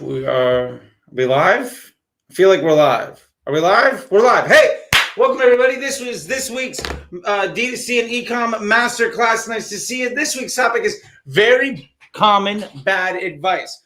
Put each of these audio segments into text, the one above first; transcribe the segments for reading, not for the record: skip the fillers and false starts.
Are we live? I feel like we're live. Are we live? We're live. Hey, welcome everybody. This was this week's D2C and Ecom Masterclass. Nice to see you. This week's topic is very common bad advice.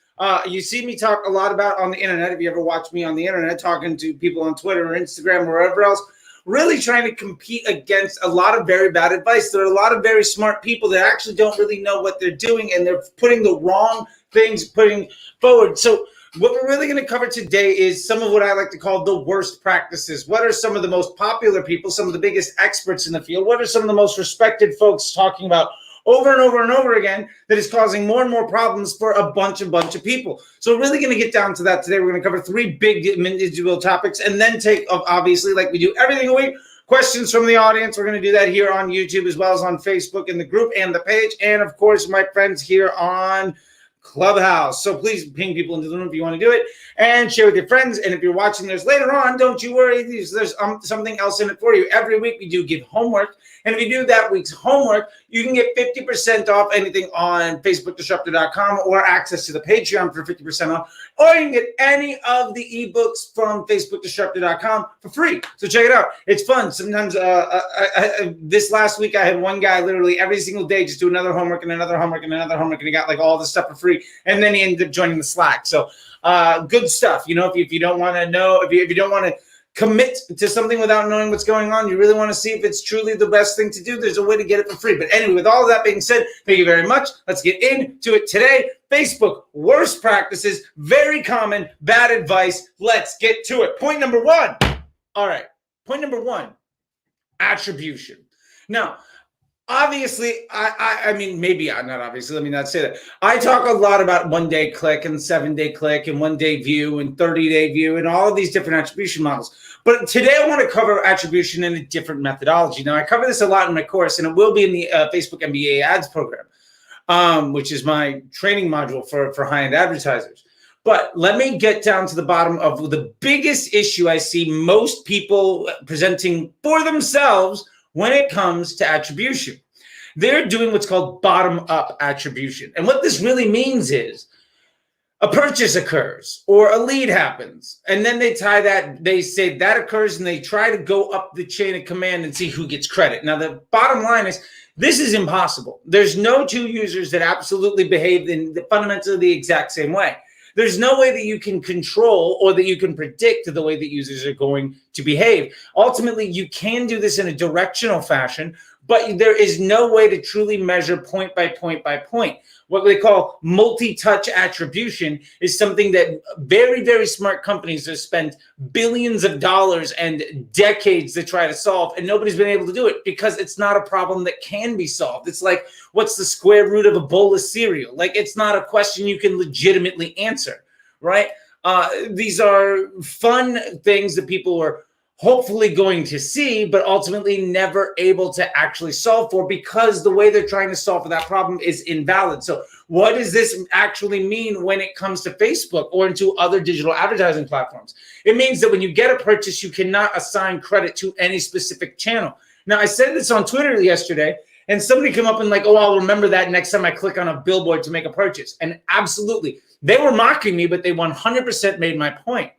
You see me talk a lot about on the internet. If you ever watch me on the internet, talking to people on Twitter or Instagram or wherever else, really trying to compete against a lot of very bad advice. There are a lot of very smart people that actually don't really know what they're doing, and they're putting the wrong things putting forward. So what we're really going to cover today is some of what I like to call the worst practices. What are some of the most popular people, some of the biggest experts in the field? What are some of the most respected folks talking about over and over and over again that is causing more and more problems for a bunch of people? So we're really going to get down to that today. We're going to cover three big individual topics and then take, obviously, like we do everything a week, questions from the audience. We're going to do that here on YouTube as well as on Facebook in the group and the page. And, of course, my friends here on Clubhouse. So please ping people into the room if you want to do it and share with your friends. And if you're watching this later on, don't you worry. There's something else in it for you. Every week we do give homework. And if you do that week's homework, you can get 50% off anything on FacebookDisruptor.com or access to the Patreon for 50% off. Or you can get any of the ebooks from FacebookDisruptor.com for free. So check it out. It's fun. Sometimes this last week I had one guy literally every single day just do another homework and another homework and another homework, and he got like all this stuff for free. And then he ended up joining the Slack. So good stuff. You know, if you don't want to know, if you don't want to commit to something without knowing what's going on, you really want to see if it's truly the best thing to do, there's a way to get it for free. But anyway, with all of that being said, thank you very much. Let's get into it today. Facebook, worst practices, very common, bad advice. Let's get to it. Point number one. All right. Point number one, attribution. Now, obviously, I mean, maybe not obviously, let me not say that. I talk a lot about 1-day click and 7-day click and 1-day view and 30-day view and all of these different attribution models. But today I want to cover attribution in a different methodology. Now, I cover this a lot in my course, and it will be in the Facebook MBA ads program, which is my training module for high-end advertisers. But let me get down to the bottom of the biggest issue I see most people presenting for themselves when it comes to attribution. They're doing what's called bottom-up attribution. And what this really means is a purchase occurs or a lead happens, and then they tie that, they say that occurs, and they try to go up the chain of command and see who gets credit. Now, the bottom line is this is impossible. There's no two users that absolutely behave in fundamentally the exact same way. There's no way that you can control or that you can predict the way that users are going to behave. Ultimately, you can do this in a directional fashion, but there is no way to truly measure point by point by point. What they call multi-touch attribution is something that very, very smart companies have spent billions of dollars and decades to try to solve, and nobody's been able to do it because it's not a problem that can be solved. It's like, what's the square root of a bowl of cereal? Like, it's not a question you can legitimately answer, right? These are fun things that people are hopefully going to see, but ultimately never able to actually solve for because the way they're trying to solve for that problem is invalid. So what does this actually mean when it comes to Facebook or into other digital advertising platforms? It means that when you get a purchase, you cannot assign credit to any specific channel. Now, I said this on Twitter yesterday, and somebody came up and like, oh, I'll remember that next time I click on a billboard to make a purchase. And absolutely, they were mocking me, but they 100% made my point.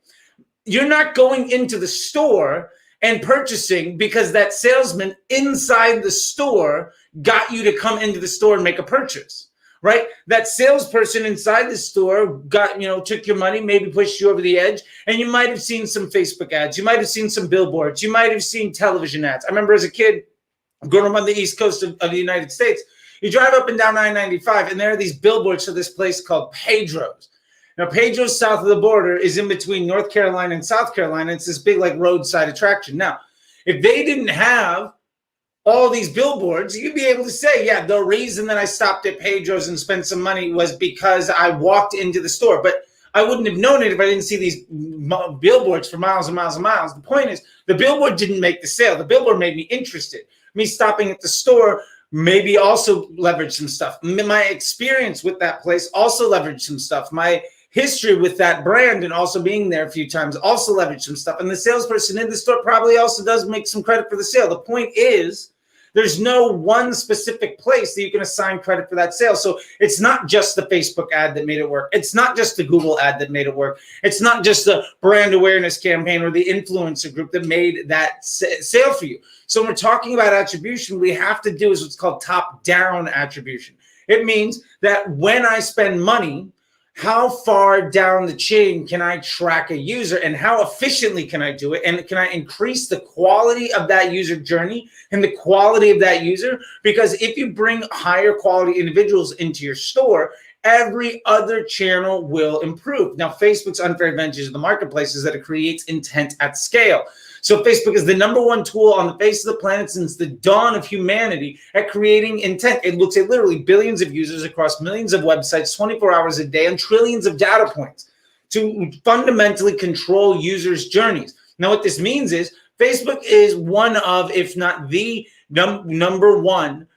You're not going into the store and purchasing because that salesman inside the store got you to come into the store and make a purchase, right? That salesperson inside the store got, took your money, maybe pushed you over the edge, and you might have seen some Facebook ads. You might have seen some billboards. You might have seen television ads. I remember as a kid growing up on the East Coast of the United States, you drive up and down I-95, and there are these billboards for this place called Pedro's. Now, Pedro's south of the border is in between North Carolina and South Carolina. It's this big, like, roadside attraction. Now, if they didn't have all these billboards, you'd be able to say, yeah, the reason that I stopped at Pedro's and spent some money was because I walked into the store. But I wouldn't have known it if I didn't see these billboards for miles and miles and miles. The point is, the billboard didn't make the sale. The billboard made me interested. Me stopping at the store maybe also leveraged some stuff. My experience with that place also leveraged some stuff. My history with that brand and also being there a few times also leverage some stuff. And the salesperson in the store probably also does make some credit for the sale. The point is There's no one specific place that you can assign credit for that sale. So it's not just the Facebook ad that made it work. It's not just the Google ad that made it work. It's not just the brand awareness campaign or the influencer group that made that sale for you. So when we're talking about attribution, we have to do is what's called top-down attribution. It means that when I spend money, how far down the chain can I track a user and how efficiently can I do it? And can I increase the quality of that user journey and the quality of that user? Because if you bring higher quality individuals into your store, every other channel will improve. Now, Facebook's unfair advantage in the marketplace is that it creates intent at scale. So Facebook is the #1 tool on the face of the planet since the dawn of humanity at creating intent. It looks at literally billions of users across millions of websites, 24 hours a day, and trillions of data points to fundamentally control users' journeys. Now, what this means is Facebook is one of, if not the #1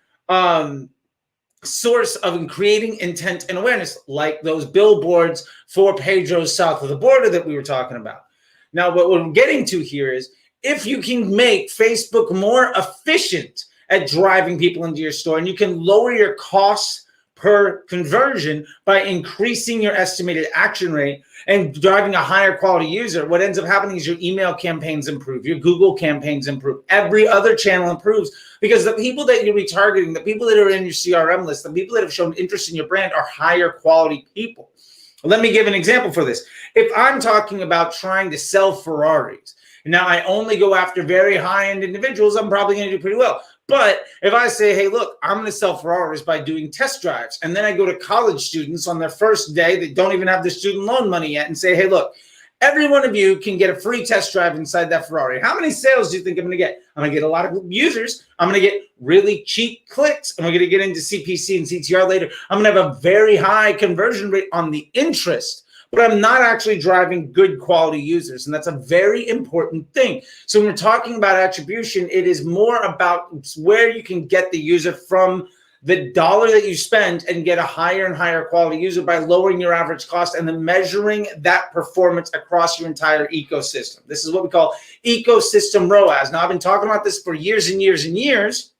source of creating intent and awareness, like those billboards for Pedro's south of the border that we were talking about. Now, what we're getting to here is if you can make Facebook more efficient at driving people into your store and you can lower your costs per conversion by increasing your estimated action rate and driving a higher quality user, what ends up happening is your email campaigns improve, your Google campaigns improve, every other channel improves because the people that you're retargeting, the people that are in your CRM list, the people that have shown interest in your brand are higher quality people. Let me give an example for this. If I'm talking about trying to sell Ferraris, now I only go after very high-end individuals, I'm probably going to do pretty well. But if I say, hey, look, I'm going to sell Ferraris by doing test drives, and then I go to college students on their first day that don't even have their student loan money yet and say, hey, look, every one of you can get a free test drive inside that Ferrari. How many sales do you think I'm going to get? I'm going to get a lot of users. I'm going to get really cheap clicks. And we're going to get into CPC and CTR later. I'm going to have a very high conversion rate on the interest, but I'm not actually driving good quality users. And that's a very important thing. So when we're talking about attribution, it is more about where you can get the user from the dollar that you spend and get a higher and higher quality user by lowering your average cost and then measuring that performance across your entire ecosystem. This is what we call ecosystem ROAS. Now, I've been talking about this for years and years and years.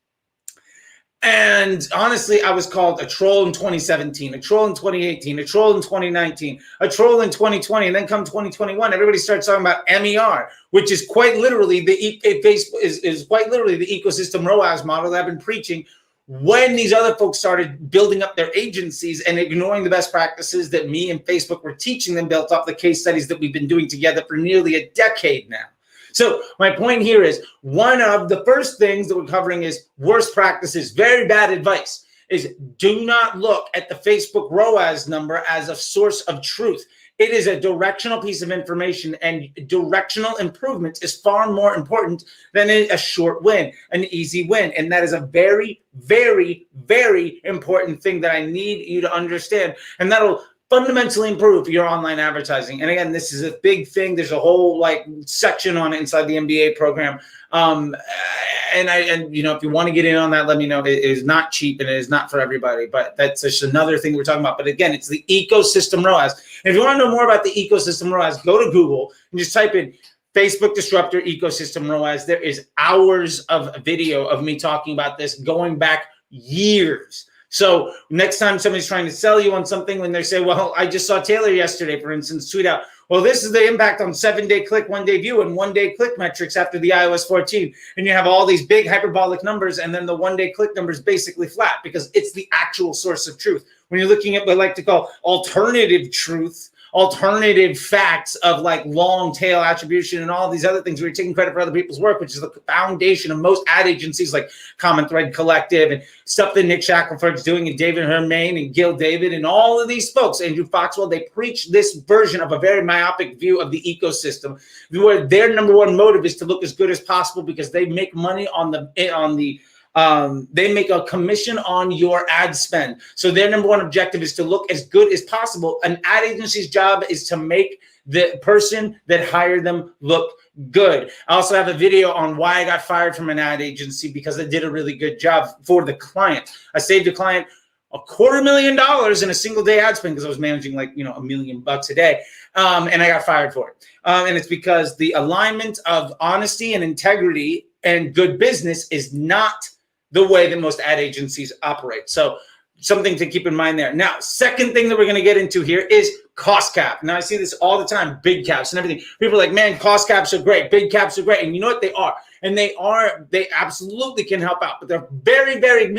And honestly, I was called a troll in 2017, a troll in 2018, a troll in 2019, a troll in 2020, and then come 2021, everybody starts talking about MER, which is quite literally is quite literally the ecosystem ROAS model that I've been preaching when these other folks started building up their agencies and ignoring the best practices that me and Facebook were teaching them, built off the case studies that we've been doing together for nearly a decade now. So my point here is one of the first things that we're covering is worst practices, very bad advice, is do not look at the Facebook ROAS number as a source of truth. It is a directional piece of information, and directional improvement is far more important than a short win, an easy win. And that is a very, very, very important thing that I need you to understand. And that'll fundamentally improve your online advertising. And again, this is a big thing. There's a whole section on it inside the MBA program. And you know, if you want to get in on that, let me know. It is not cheap and it is not for everybody, but that's just another thing we're talking about. But again, it's the ecosystem ROAS. And if you want to know more about the ecosystem ROAS, go to Google and just type in Facebook disruptor ecosystem ROAS. There is hours of video of me talking about this going back years. So next time somebody's trying to sell you on something, when they say, well, I just saw Taylor yesterday, for instance, tweet out, well, this is the impact on 7-day click, 1-day view, and 1-day click metrics after the iOS 14. And you have all these big hyperbolic numbers, and then the 1-day click number is basically flat because it's the actual source of truth. When you're looking at what I like to call alternative truth, alternative facts of long tail attribution and all these other things where you're taking credit for other people's work, which is the foundation of most ad agencies like Common Thread Collective and stuff that Nick Shackelford's doing and David Hermain and Gil David and all of these folks, Andrew Foxwell, they preach this version of a very myopic view of the ecosystem where their #1 motive is to look as good as possible because they make money they make a commission on your ad spend. So their #1 objective is to look as good as possible. An ad agency's job is to make the person that hired them look good. I also have a video on why I got fired from an ad agency because I did a really good job for the client. I saved a client $250,000 in a single day ad spend because I was managing $1 million a day. And I got fired for it. And it's because the alignment of honesty and integrity and good business is not the way that most ad agencies operate. So something to keep in mind there. Now, second thing that we're going to get into here is cost cap. Now, I see this all the time, big caps and everything. People are like, man, cost caps are great. Big caps are great. And you know what? They are. And they absolutely can help out, but they're very, very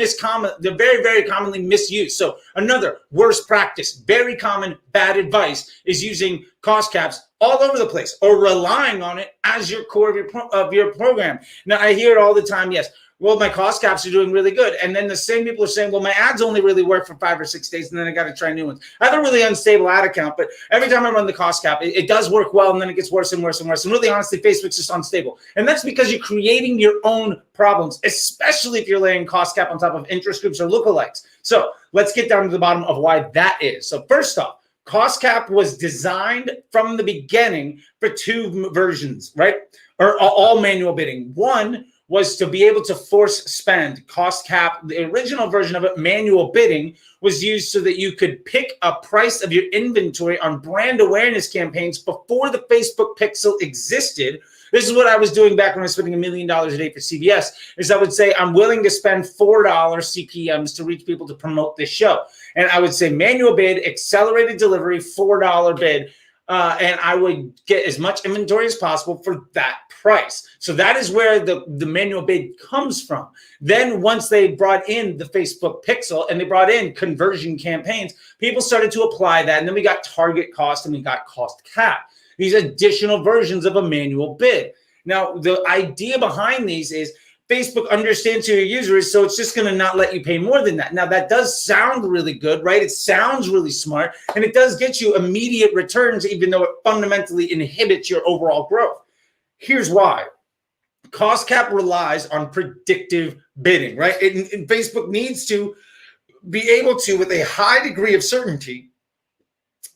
commonly misused. So another worst practice, very common bad advice is using cost caps all over the place or relying on it as your core of your program. Now, I hear it all the time. Yes. Well, my cost caps are doing really good. And then the same people are saying, well, my ads only really work for 5 or 6 days, and then I got to try new ones. I have a really unstable ad account, but every time I run the cost cap, it does work well, and then it gets worse and worse and worse. And really, honestly, Facebook's just unstable. And that's because you're creating your own problems, especially if you're laying cost cap on top of interest groups or lookalikes. So let's get down to the bottom of why that is. So first off, cost cap was designed from the beginning for 2 versions, right? Or all manual bidding. One was to be able to force spend. Cost cap, the original version of it, manual bidding, was used so that you could pick a price of your inventory on brand awareness campaigns before the Facebook pixel existed. This is what I was doing back when I was spending $1 million a day for CBS, is I would say, I'm willing to spend $4 CPMs to reach people to promote this show. And I would say manual bid, accelerated delivery, $4 bid. And I would get as much inventory as possible for that price. So that is where the manual bid comes from. Then once they brought in the Facebook pixel and they brought in conversion campaigns, people started to apply that. And then we got target cost and we got cost cap. These additional versions of a manual bid. Now, the idea behind these is Facebook understands who your user is, so it's just going to not let you pay more than that. Now, that does sound really good, right? It sounds really smart, and it does get you immediate returns, even though it fundamentally inhibits your overall growth. Here's why. Cost cap relies on predictive bidding, right? And Facebook needs to be able to, with a high degree of certainty,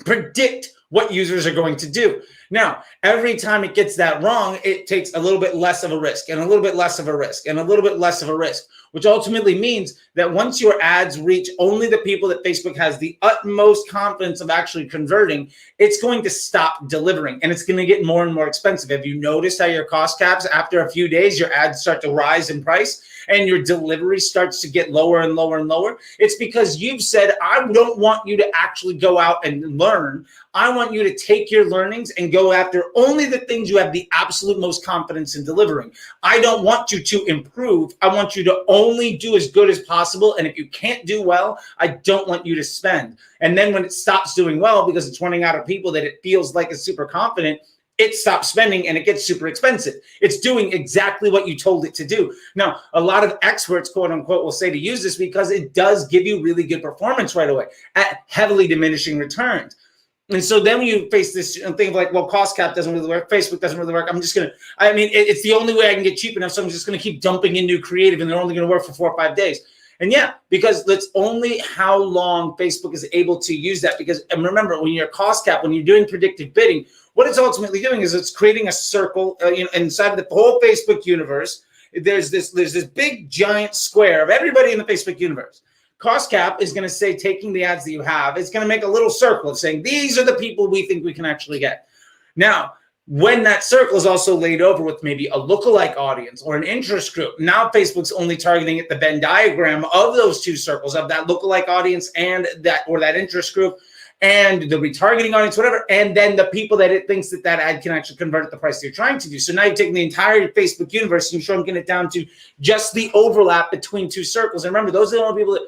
predict what users are going to do. Now, every time it gets that wrong, it takes a little bit less of a risk and a little bit less of a risk and a little bit less of a risk, which ultimately means that once your ads reach only the people that Facebook has the utmost confidence of actually converting, it's going to stop delivering and it's going to get more and more expensive. Have you noticed how your cost caps, after a few days, your ads start to rise in price and your delivery starts to get lower and lower and lower? It's because you've said, I don't want you to actually go out and learn. I want you to take your learnings and go after only the things you have the absolute most confidence in delivering. I don't want you to improve. I want you to only do as good as possible. And if you can't do well, I don't want you to spend. And then when it stops doing well, because it's running out of people that it feels like is super confident, it stops spending and it gets super expensive. It's doing exactly what you told it to do. Now, a lot of experts, quote unquote, will say to use this because it does give you really good performance right away at heavily diminishing returns. And so then when you face this thing of like, well, cost cap doesn't really work, Facebook doesn't really work, it's the only way I can get cheap enough, so I'm just going to keep dumping in new creative and they're only going to work for 4 or 5 days. And yeah, because that's only how long Facebook is able to use that. Because, and remember, when you're cost cap, when you're doing predictive bidding, what it's ultimately doing is it's creating a circle inside of the whole Facebook universe. There's this big giant square of everybody in the Facebook universe. Cost cap is going to say, taking the ads that you have, it's going to make a little circle of saying, these are the people we think we can actually get. Now, when that circle is also laid over with maybe a lookalike audience or an interest group, now Facebook's only targeting at the Venn diagram of those 2 circles, of that lookalike audience and that interest group and the retargeting audience, whatever, and then the people that it thinks that ad can actually convert at the price you're trying to do. So now you're taking the entire Facebook universe and you're shrinking it down to just the overlap between 2 circles. And remember, those are the only people that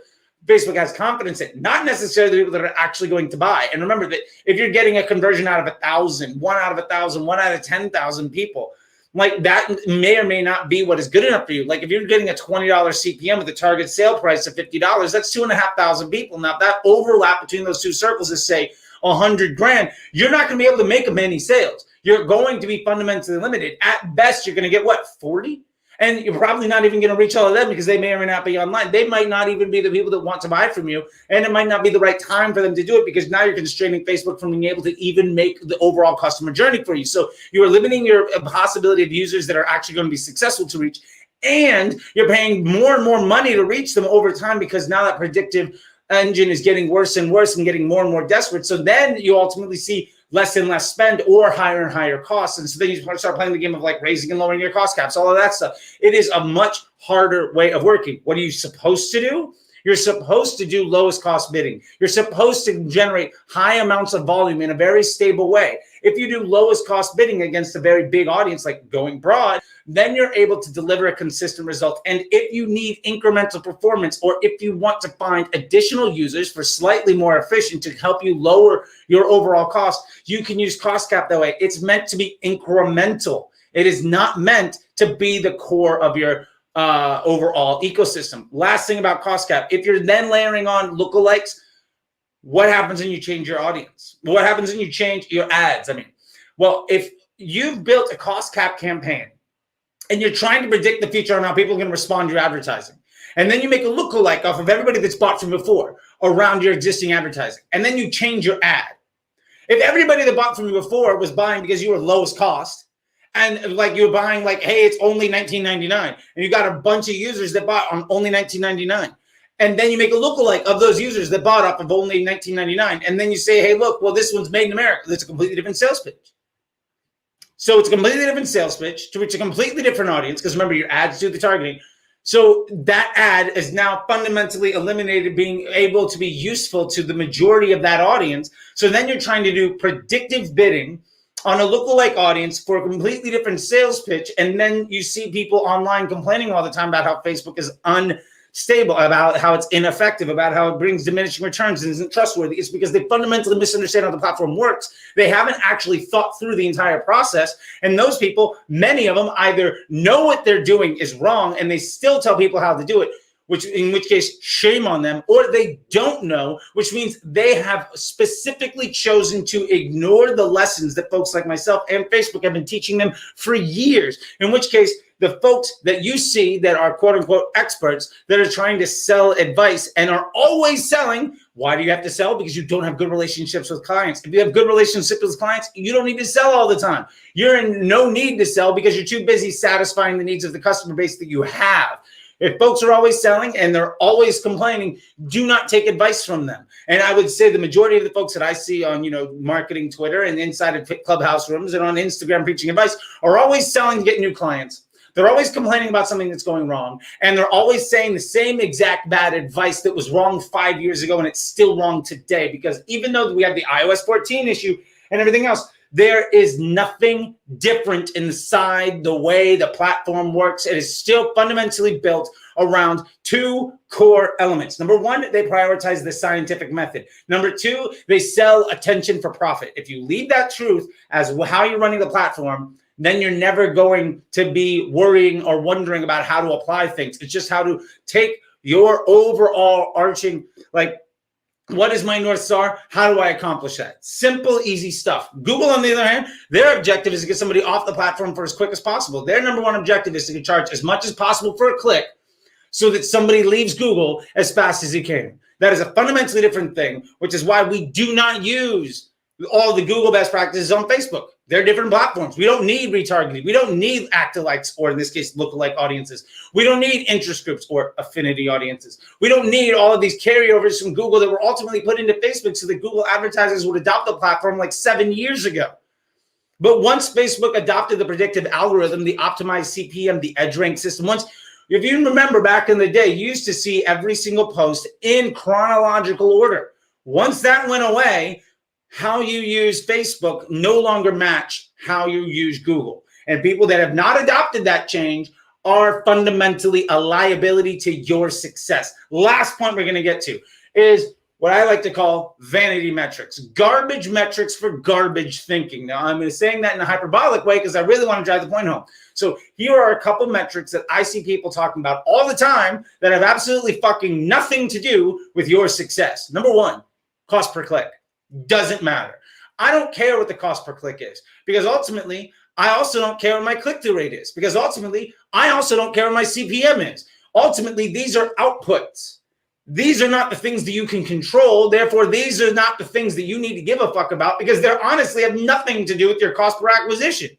Facebook has confidence in, not necessarily the people that are actually going to buy. And remember that if you're getting a conversion out of 1,000, 1 out of 1,000, 1 out of 10,000 people, like that may or may not be what is good enough for you. Like if you're getting a $20 CPM with a target sale price of $50, that's 2,500 people. Now, if that overlap between those 2 circles is say 100 grand, you're not going to be able to make many sales. You're going to be fundamentally limited. At best, you're going to get what, 40? And you're probably not even going to reach all of them because they may or may not be online. They might not even be the people that want to buy from you. And it might not be the right time for them to do it because now you're constraining Facebook from being able to even make the overall customer journey for you. So you're limiting your possibility of users that are actually going to be successful to reach. And you're paying more and more money to reach them over time because now that predictive engine is getting worse and worse and getting more and more desperate. So then you ultimately see less and less spend or higher and higher costs. And so then you start playing the game of like raising and lowering your cost caps, all of that stuff. It is a much harder way of working. What are you supposed to do? You're supposed to do lowest cost bidding. You're supposed to generate high amounts of volume in a very stable way. If you do lowest cost bidding against a very big audience, like going broad, then you're able to deliver a consistent result. And if you need incremental performance, or if you want to find additional users for slightly more efficient to help you lower your overall cost, you can use cost cap that way. It's meant to be incremental. It is not meant to be the core of your overall ecosystem. Last thing about cost cap, if you're then layering on lookalikes, what happens when you change your audience? What happens when you change your ads? Well, if you've built a cost cap campaign and you're trying to predict the future on how people are going to respond to your advertising, and then you make a lookalike off of everybody that's bought from before around your existing advertising, and then you change your ad. If everybody that bought from you before was buying because you were lowest cost, and like you're buying like, hey, it's only $19.99, and you got a bunch of users that bought on only $19.99, and then you make a lookalike of those users that bought off of only $19.99, and then you say, hey, look, well, this one's made in America. That's a completely different sales pitch. So it's a completely different sales pitch to reach a completely different audience, because remember, your ads do the targeting. So that ad is now fundamentally eliminated being able to be useful to the majority of that audience. So then you're trying to do predictive bidding on a lookalike audience for a completely different sales pitch. And then you see people online complaining all the time about how Facebook is unstable, about how it's ineffective, about how it brings diminishing returns and isn't trustworthy. It's because they fundamentally misunderstand how the platform works. They haven't actually thought through the entire process. And those people, many of them, either know what they're doing is wrong and they still tell people how to do it, in which case, shame on them, or they don't know, which means they have specifically chosen to ignore the lessons that folks like myself and Facebook have been teaching them for years, in which case, the folks that you see that are quote unquote experts that are trying to sell advice and are always selling. Why do you have to sell? Because you don't have good relationships with clients. If you have good relationships with clients, you don't need to sell all the time. You're in no need to sell because you're too busy satisfying the needs of the customer base that you have. If folks are always selling and they're always complaining, do not take advice from them. And I would say the majority of the folks that I see on, marketing Twitter and inside of clubhouse rooms and on Instagram preaching advice are always selling to get new clients. They're always complaining about something that's going wrong. And they're always saying the same exact bad advice that was wrong 5 years ago and it's still wrong today. Because even though we have the iOS 14 issue and everything else, there is nothing different inside the way the platform works. It is still fundamentally built around two core elements. Number one, they prioritize the scientific method. Number two, they sell attention for profit. If you leave that truth as how you're running the platform, then you're never going to be worrying or wondering about how to apply things. It's just how to take your overall arching, what is my North Star? How do I accomplish that? Simple, easy stuff. Google, on the other hand, their objective is to get somebody off the platform for as quick as possible. Their number one objective is to charge as much as possible for a click so that somebody leaves Google as fast as he can. That is a fundamentally different thing, which is why we do not use all the Google best practices on Facebook. They're different platforms. We don't need retargeting. We don't need actilikes, or in this case, lookalike audiences. We don't need interest groups or affinity audiences. We don't need all of these carryovers from Google that were ultimately put into Facebook so that Google advertisers would adopt the platform like 7 years ago. But once Facebook adopted the predictive algorithm, the optimized CPM, the edge rank system, if you remember back in the day, you used to see every single post in chronological order. Once that went away, how you use Facebook no longer match how you use Google. And people that have not adopted that change are fundamentally a liability to your success. Last point we're going to get to is what I like to call vanity metrics, garbage metrics for garbage thinking. Now, I'm saying that in a hyperbolic way because I really want to drive the point home. So here are a couple metrics that I see people talking about all the time that have absolutely fucking nothing to do with your success. Number one, cost per click. Doesn't matter. I don't care what the cost per click is, because ultimately, I also don't care what my click-through rate is, because ultimately, I also don't care what my CPM is. Ultimately, these are outputs. These are not the things that you can control. Therefore, these are not the things that you need to give a fuck about, because they honestly have nothing to do with your cost per acquisition.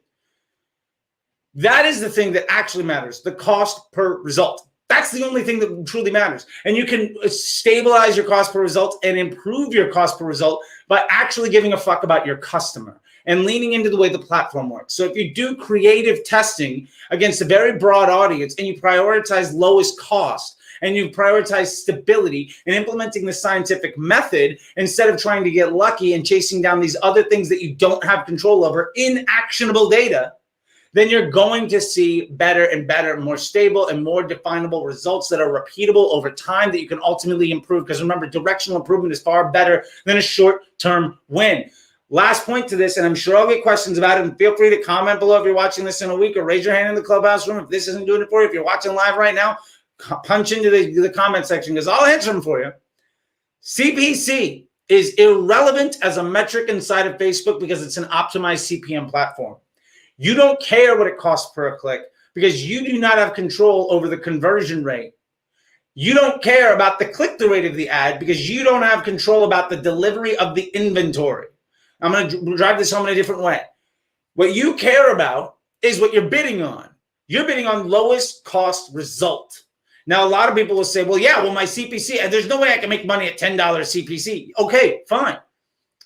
That is the thing that actually matters, the cost per result. That's the only thing that truly matters. And you can stabilize your cost per result and improve your cost per result by actually giving a fuck about your customer and leaning into the way the platform works. So if you do creative testing against a very broad audience and you prioritize lowest cost and you prioritize stability and implementing the scientific method instead of trying to get lucky and chasing down these other things that you don't have control over in actionable data, then you're going to see better and better, more stable and more definable results that are repeatable over time that you can ultimately improve. Because remember, directional improvement is far better than a short-term win. Last point to this, and I'm sure I'll get questions about it, and feel free to comment below if you're watching this in a week or raise your hand in the clubhouse room if this isn't doing it for you. If you're watching live right now, punch into the comment section because I'll answer them for you. CPC is irrelevant as a metric inside of Facebook because it's an optimized CPM platform. You don't care what it costs per click because you do not have control over the conversion rate. You don't care about the click-through rate of the ad because you don't have control about the delivery of the inventory. I'm going to drive this home in a different way. What you care about is what you're bidding on. You're bidding on lowest cost result. Now, a lot of people will say, well, yeah, well, my CPC, there's no way I can make money at $10 CPC. Okay, fine.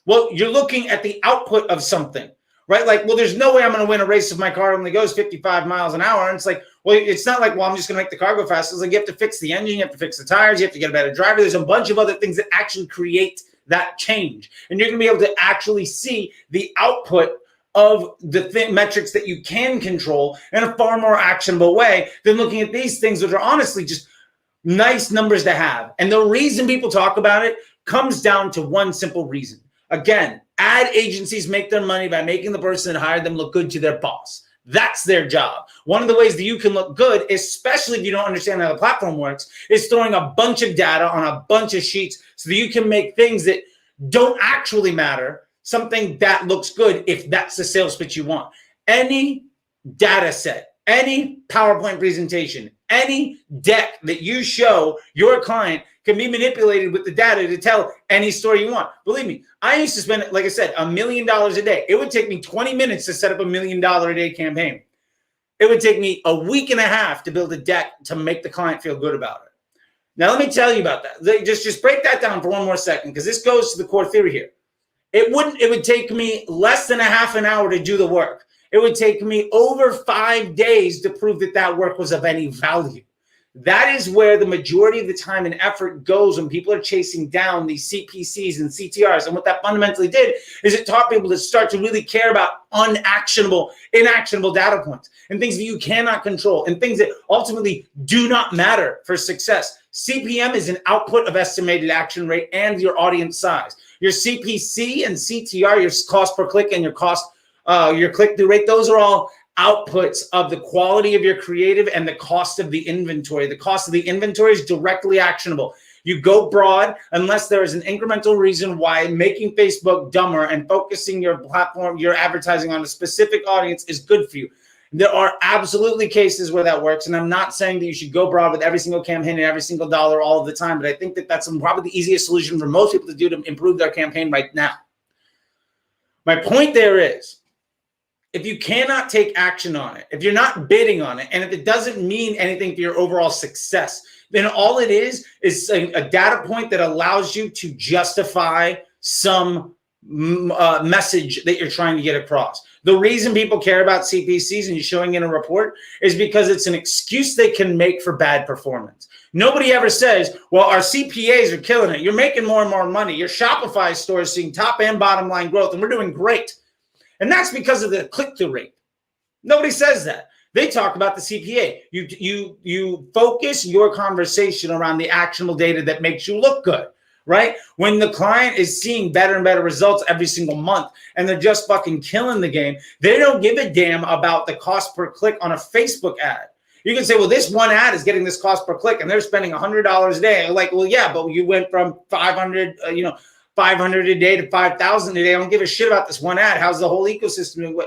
Well, you're looking at the output of something, right? Like, well, there's no way I'm going to win a race if my car only goes 55 miles an hour. And it's like, well, it's not like, well, I'm just going to make the car go fast. It's like you have to fix the engine, you have to fix the tires, you have to get a better driver. There's a bunch of other things that actually create that change. And you're going to be able to actually see the output of the metrics that you can control in a far more actionable way than looking at these things, which are honestly just nice numbers to have. And the reason people talk about it comes down to one simple reason. Again, ad agencies make their money by making the person that hired them look good to their boss. That's their job. One of the ways that you can look good, especially if you don't understand how the platform works, is throwing a bunch of data on a bunch of sheets so that you can make things that don't actually matter something that looks good if that's the sales pitch you want. Any data set, any PowerPoint presentation, any deck that you show your client can be manipulated with the data to tell any story you want. Believe me, I used to spend, like I said, $1 million a day. It would take me 20 minutes to set up $1 million a day campaign. It would take me a week and a half to build a deck to make the client feel good about it. Now, let me tell you about that. Just break that down for one more second, because this goes to the core theory here. It would take me less than a half an hour to do the work. It would take me over 5 days to prove that that work was of any value. That is where the majority of the time and effort goes when people are chasing down these CPCs and CTRs. And what that fundamentally did is it taught people to start to really care about inactionable data points and things that you cannot control and things that ultimately do not matter for success. CPM is an output of estimated action rate and your audience size. Your CPC and CTR, your cost per click and your click-through rate, those are all outputs of the quality of your creative and the cost of the inventory. The cost of the inventory is directly actionable. You go broad unless there is an incremental reason why making Facebook dumber and focusing your platform, your advertising on a specific audience is good for you. There are absolutely cases where that works, and I'm not saying that you should go broad with every single campaign and every single dollar all of the time, but I think that that's probably the easiest solution for most people to do to improve their campaign right now. My point there is, if you cannot take action on it, if you're not bidding on it, and if it doesn't mean anything for your overall success, then all it is a data point that allows you to justify some message that you're trying to get across. The reason people care about CPCs and you're showing in a report is because it's an excuse they can make for bad performance. Nobody ever says, well, our CPAs are killing it. You're making more and more money. Your Shopify store is seeing top and bottom line growth, and we're doing great. And that's because of the click-through rate. Nobody says that. They talk about the CPA. You focus your conversation around the actionable data that makes you look good, right? When the client is seeing better and better results every single month and they're just fucking killing the game, they don't give a damn about the cost per click on a Facebook ad. You can say, well, this one ad is getting this cost per click and they're spending $100 a day. Like, well, yeah, but you went from 500 a day to 5,000 a day. I don't give a shit about this one ad. How's the whole ecosystem?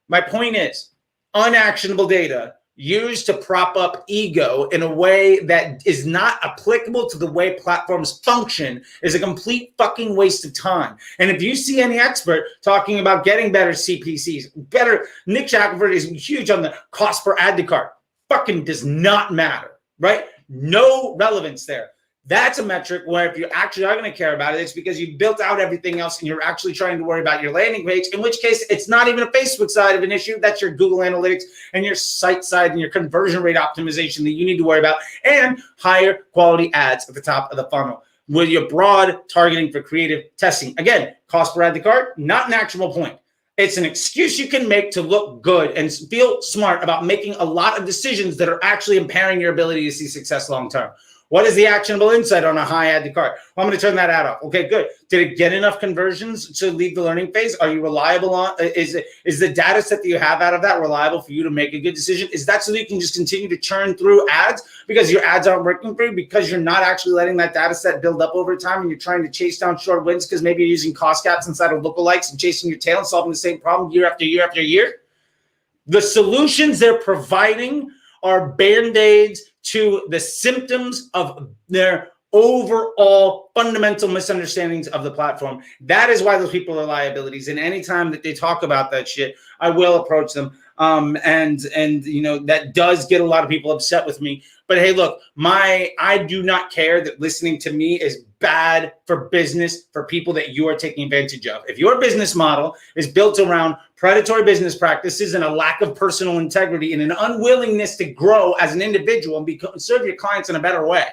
My point is, unactionable data used to prop up ego in a way that is not applicable to the way platforms function is a complete fucking waste of time. And if you see any expert talking about getting better CPCs, Nick Shackelford is huge on the cost per ad to cart. Fucking does not matter. right? No relevance there. That's a metric where if you actually are going to care about it, it's because you built out everything else and you're actually trying to worry about your landing page, in which case it's not even a Facebook side of an issue. That's your Google Analytics and your site side and your conversion rate optimization that you need to worry about, and higher quality ads at the top of the funnel with your broad targeting for creative testing. Again, cost per add to cart, not an actionable point. It's an excuse you can make to look good and feel smart about making a lot of decisions that are actually impairing your ability to see success long-term. What is the actionable insight on a high add to cart? Well, I'm going to turn that ad off. Okay, good. Did it get enough conversions to leave the learning phase? Are you reliable on, is the data set that you have out of that reliable for you to make a good decision? Is that so that you can just continue to churn through ads because your ads aren't working for you, because you're not actually letting that data set build up over time and you're trying to chase down short wins because maybe you're using cost caps inside of lookalikes and chasing your tail and solving the same problem year after year after year? The solutions they're providing are Band-Aids to the symptoms of their overall fundamental misunderstandings of the platform. That is why those people are liabilities. And anytime that they talk about that shit, I will approach them. And you know, that does get a lot of people upset with me. But hey, look, I do not care that listening to me is bad for business for people that you are taking advantage of. If your business model is built around predatory business practices and a lack of personal integrity and an unwillingness to grow as an individual and serve your clients in a better way,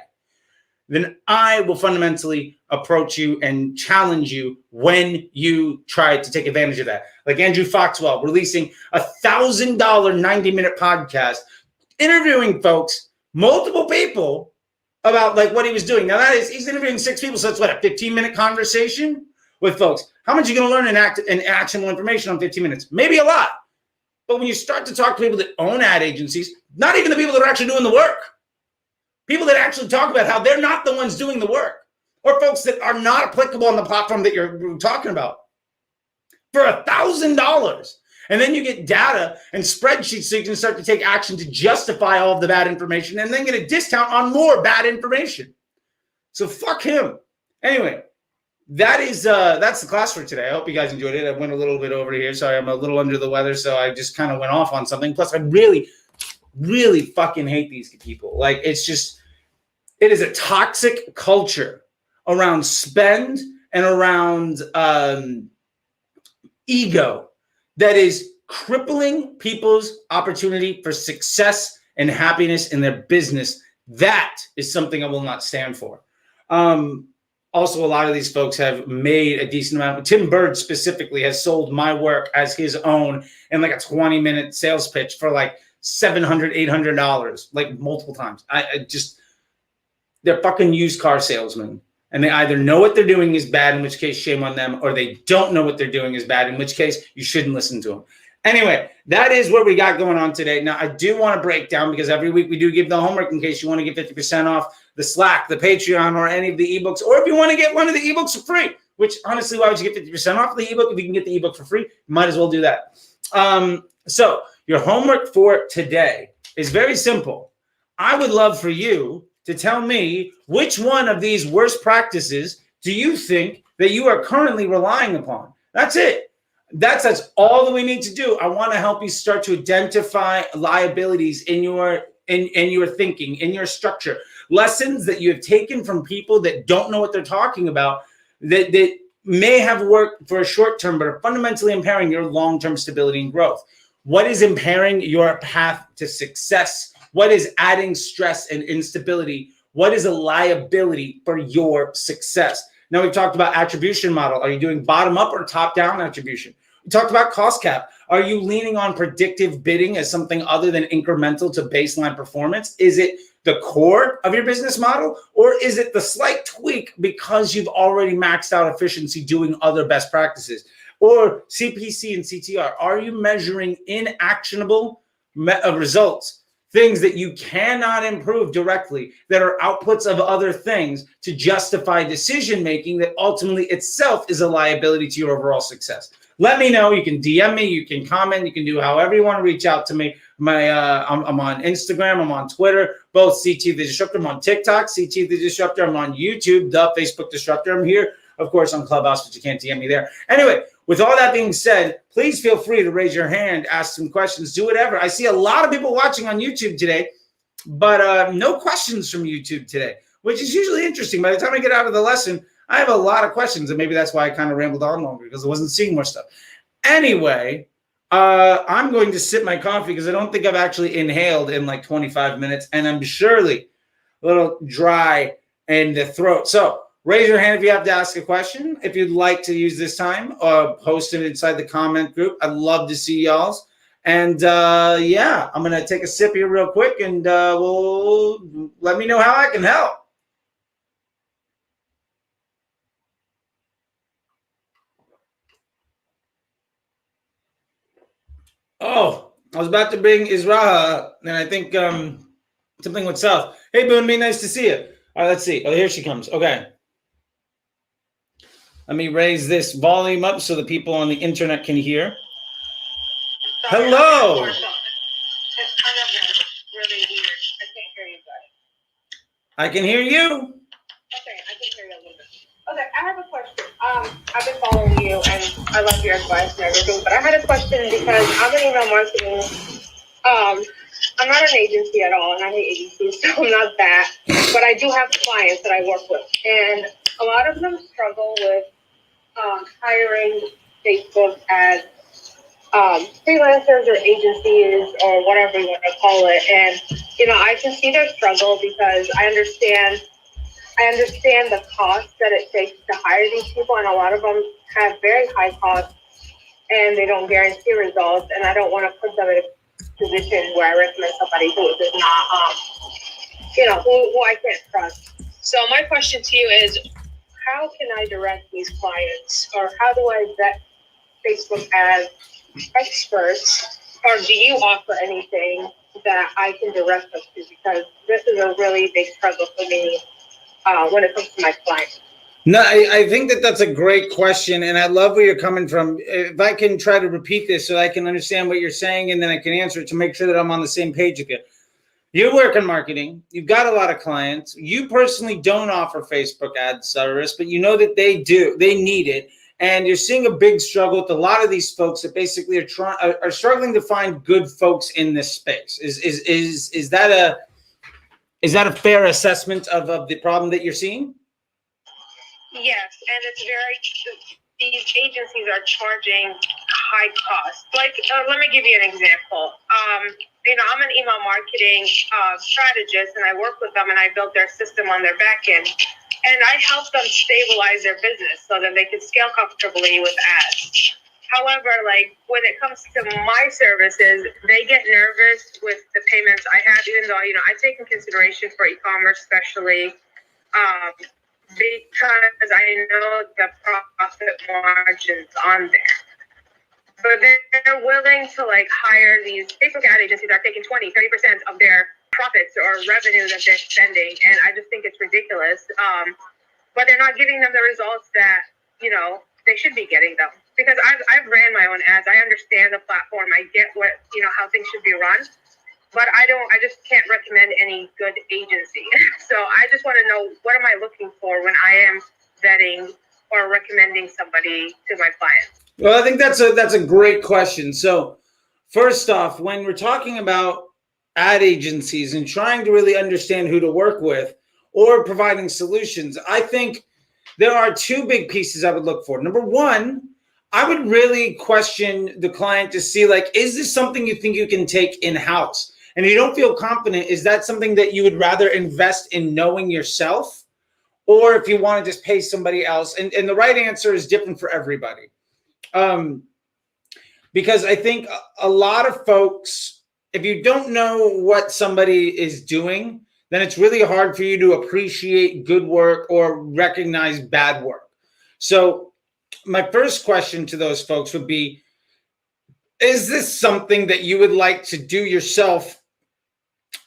then I will fundamentally approach you and challenge you when you try to take advantage of that. Like Andrew Foxwell releasing a $1,000 90-minute podcast, interviewing folks, multiple people, about like what he was doing. Now that is, he's interviewing 6 people, so it's what, a 15-minute conversation with folks. How much are you going to learn in actionable information on 15 minutes? Maybe a lot. But when you start to talk to people that own ad agencies, not even the people that are actually doing the work, people that actually talk about how they're not the ones doing the work, or folks that are not applicable on the platform that you're talking about, for $1,000. And then you get data and spreadsheets so you can start to take action to justify all of the bad information and then get a discount on more bad information. So fuck him. Anyway, that's the class for today. I hope you guys enjoyed it. I went a little bit over here. Sorry, I'm a little under the weather, so I just kind of went off on something. Plus, I really, really fucking hate these people. Like, it is a toxic culture around spend and around ego that is crippling people's opportunity for success and happiness in their business. That is something I will not stand for. Also, a lot of these folks have made a decent amount. Tim Bird specifically has sold my work as his own in like a 20-minute sales pitch for like $700, $800, like multiple times. They're fucking used car salesmen. And they either know what they're doing is bad, in which case shame on them, or they don't know what they're doing is bad, in which case you shouldn't listen to them. Anyway, that is what we got going on today. Now, I do want to break down, because every week we do give the homework in case you want to get 50% off the Slack, the Patreon, or any of the ebooks, or if you want to get one of the ebooks for free, which honestly, why would you get 50% off the ebook? If you can get the ebook for free, you might as well do that. So your homework for today is very simple. I would love for you to tell me which one of these worst practices do you think that you are currently relying upon. That's it. That's all that we need to do. I want to help you start to identify liabilities in your thinking, in your structure. Lessons that you have taken from people that don't know what they're talking about, that may have worked for a short term, but are fundamentally impairing your long-term stability and growth. What is impairing your path to success? What is adding stress and instability? What is a liability for your success? Now, we've talked about attribution model. Are you doing bottom up or top down attribution? We talked about cost cap. Are you leaning on predictive bidding as something other than incremental to baseline performance? Is it the core of your business model, or is it the slight tweak because you've already maxed out efficiency doing other best practices? Or CPC and CTR, are you measuring inactionable results? Things that you cannot improve directly, that are outputs of other things to justify decision-making that ultimately itself is a liability to your overall success. Let me know. You can DM me. You can comment. You can do however you want to reach out to me. I'm on Instagram. I'm on Twitter, both CT the Disruptor. I'm on TikTok, CT the Disruptor. I'm on YouTube, the Facebook Disruptor. I'm here, of course, on Clubhouse, but you can't DM me there. Anyway, with all that being said, please feel free to raise your hand, ask some questions, do whatever. I see a lot of people watching on YouTube today, but no questions from YouTube today, which is usually interesting. By the time I get out of the lesson, I have a lot of questions, and maybe that's why I kind of rambled on longer, because I wasn't seeing more stuff. Anyway, I'm going to sip my coffee because I don't think I've actually inhaled in like 25 minutes, and I'm surely a little dry in the throat. So raise your hand if you have to ask a question. If you'd like to use this time, post it inside the comment group. I'd love to see y'all's. And yeah, I'm going to take a sip here real quick, and we'll let me know how I can help. Oh, I was about to bring Israha, and I think something went south. Hey, Boonby, nice to see you. All right, let's see. Oh, here she comes. Okay. Let me raise this volume up so the people on the internet can hear. Sorry, hello. it's kind of really weird. I can't hear you guys. I can hear you. Okay, I can hear you a little bit. Okay, I have a question. I've been following you, and I love your advice and everything, but I had a question because I'm in email marketing. I'm not an agency at all, and I hate agencies, so I'm not that. But I do have clients that I work with, and a lot of them struggle with hiring Facebook as freelancers or agencies or whatever you want to call it. And, I can see their struggle because I understand the cost that it takes to hire these people, and a lot of them have very high costs and they don't guarantee results. And I don't want to put them in a position where I recommend somebody who is not, who I can't trust. So my question to you is, how can I direct these clients, or how do I vet Facebook as experts, or do you offer anything that I can direct them to? Because this is a really big struggle for me when it comes to my clients. No, I think that's a great question, and I love where you're coming from. If I can try to repeat this so I can understand what you're saying, and then I can answer it to make sure that I'm on the same page with you. You work in marketing. You've got a lot of clients. You personally don't offer Facebook ad service, but you know that they do. They need it. And you're seeing a big struggle with a lot of these folks that basically are struggling to find good folks in this space. Is that a fair assessment of the problem that you're seeing? Yes, and these agencies are charging high costs. Like, let me give you an example. I'm an email marketing strategist, and I work with them, and I built their system on their back end. And I help them stabilize their business so that they can scale comfortably with ads. However, when it comes to my services, they get nervous with the payments I have, even though, I take in consideration for e-commerce, especially because I know the profit margins on there. But they're willing to hire these Facebook ad agencies that are taking 20, 30% of their profits or revenue that they're spending. And I just think it's ridiculous. But they're not giving them the results that, they should be getting them. Because I've ran my own ads. I understand the platform. I get how things should be run. But I just can't recommend any good agency. So I just want to know, what am I looking for when I am vetting or recommending somebody to my clients? Well, I think that's a great question. So first off, when we're talking about ad agencies and trying to really understand who to work with or providing solutions, I think there are two big pieces I would look for. Number one, I would really question the client to see, is this something you think you can take in-house? And if you don't feel confident, is that something that you would rather invest in knowing yourself? Or if you want to just pay somebody else? And the right answer is different for everybody. Because I think a lot of folks, if you don't know what somebody is doing, then it's really hard for you to appreciate good work or recognize bad work. So my first question to those folks would be, is this something that you would like to do yourself?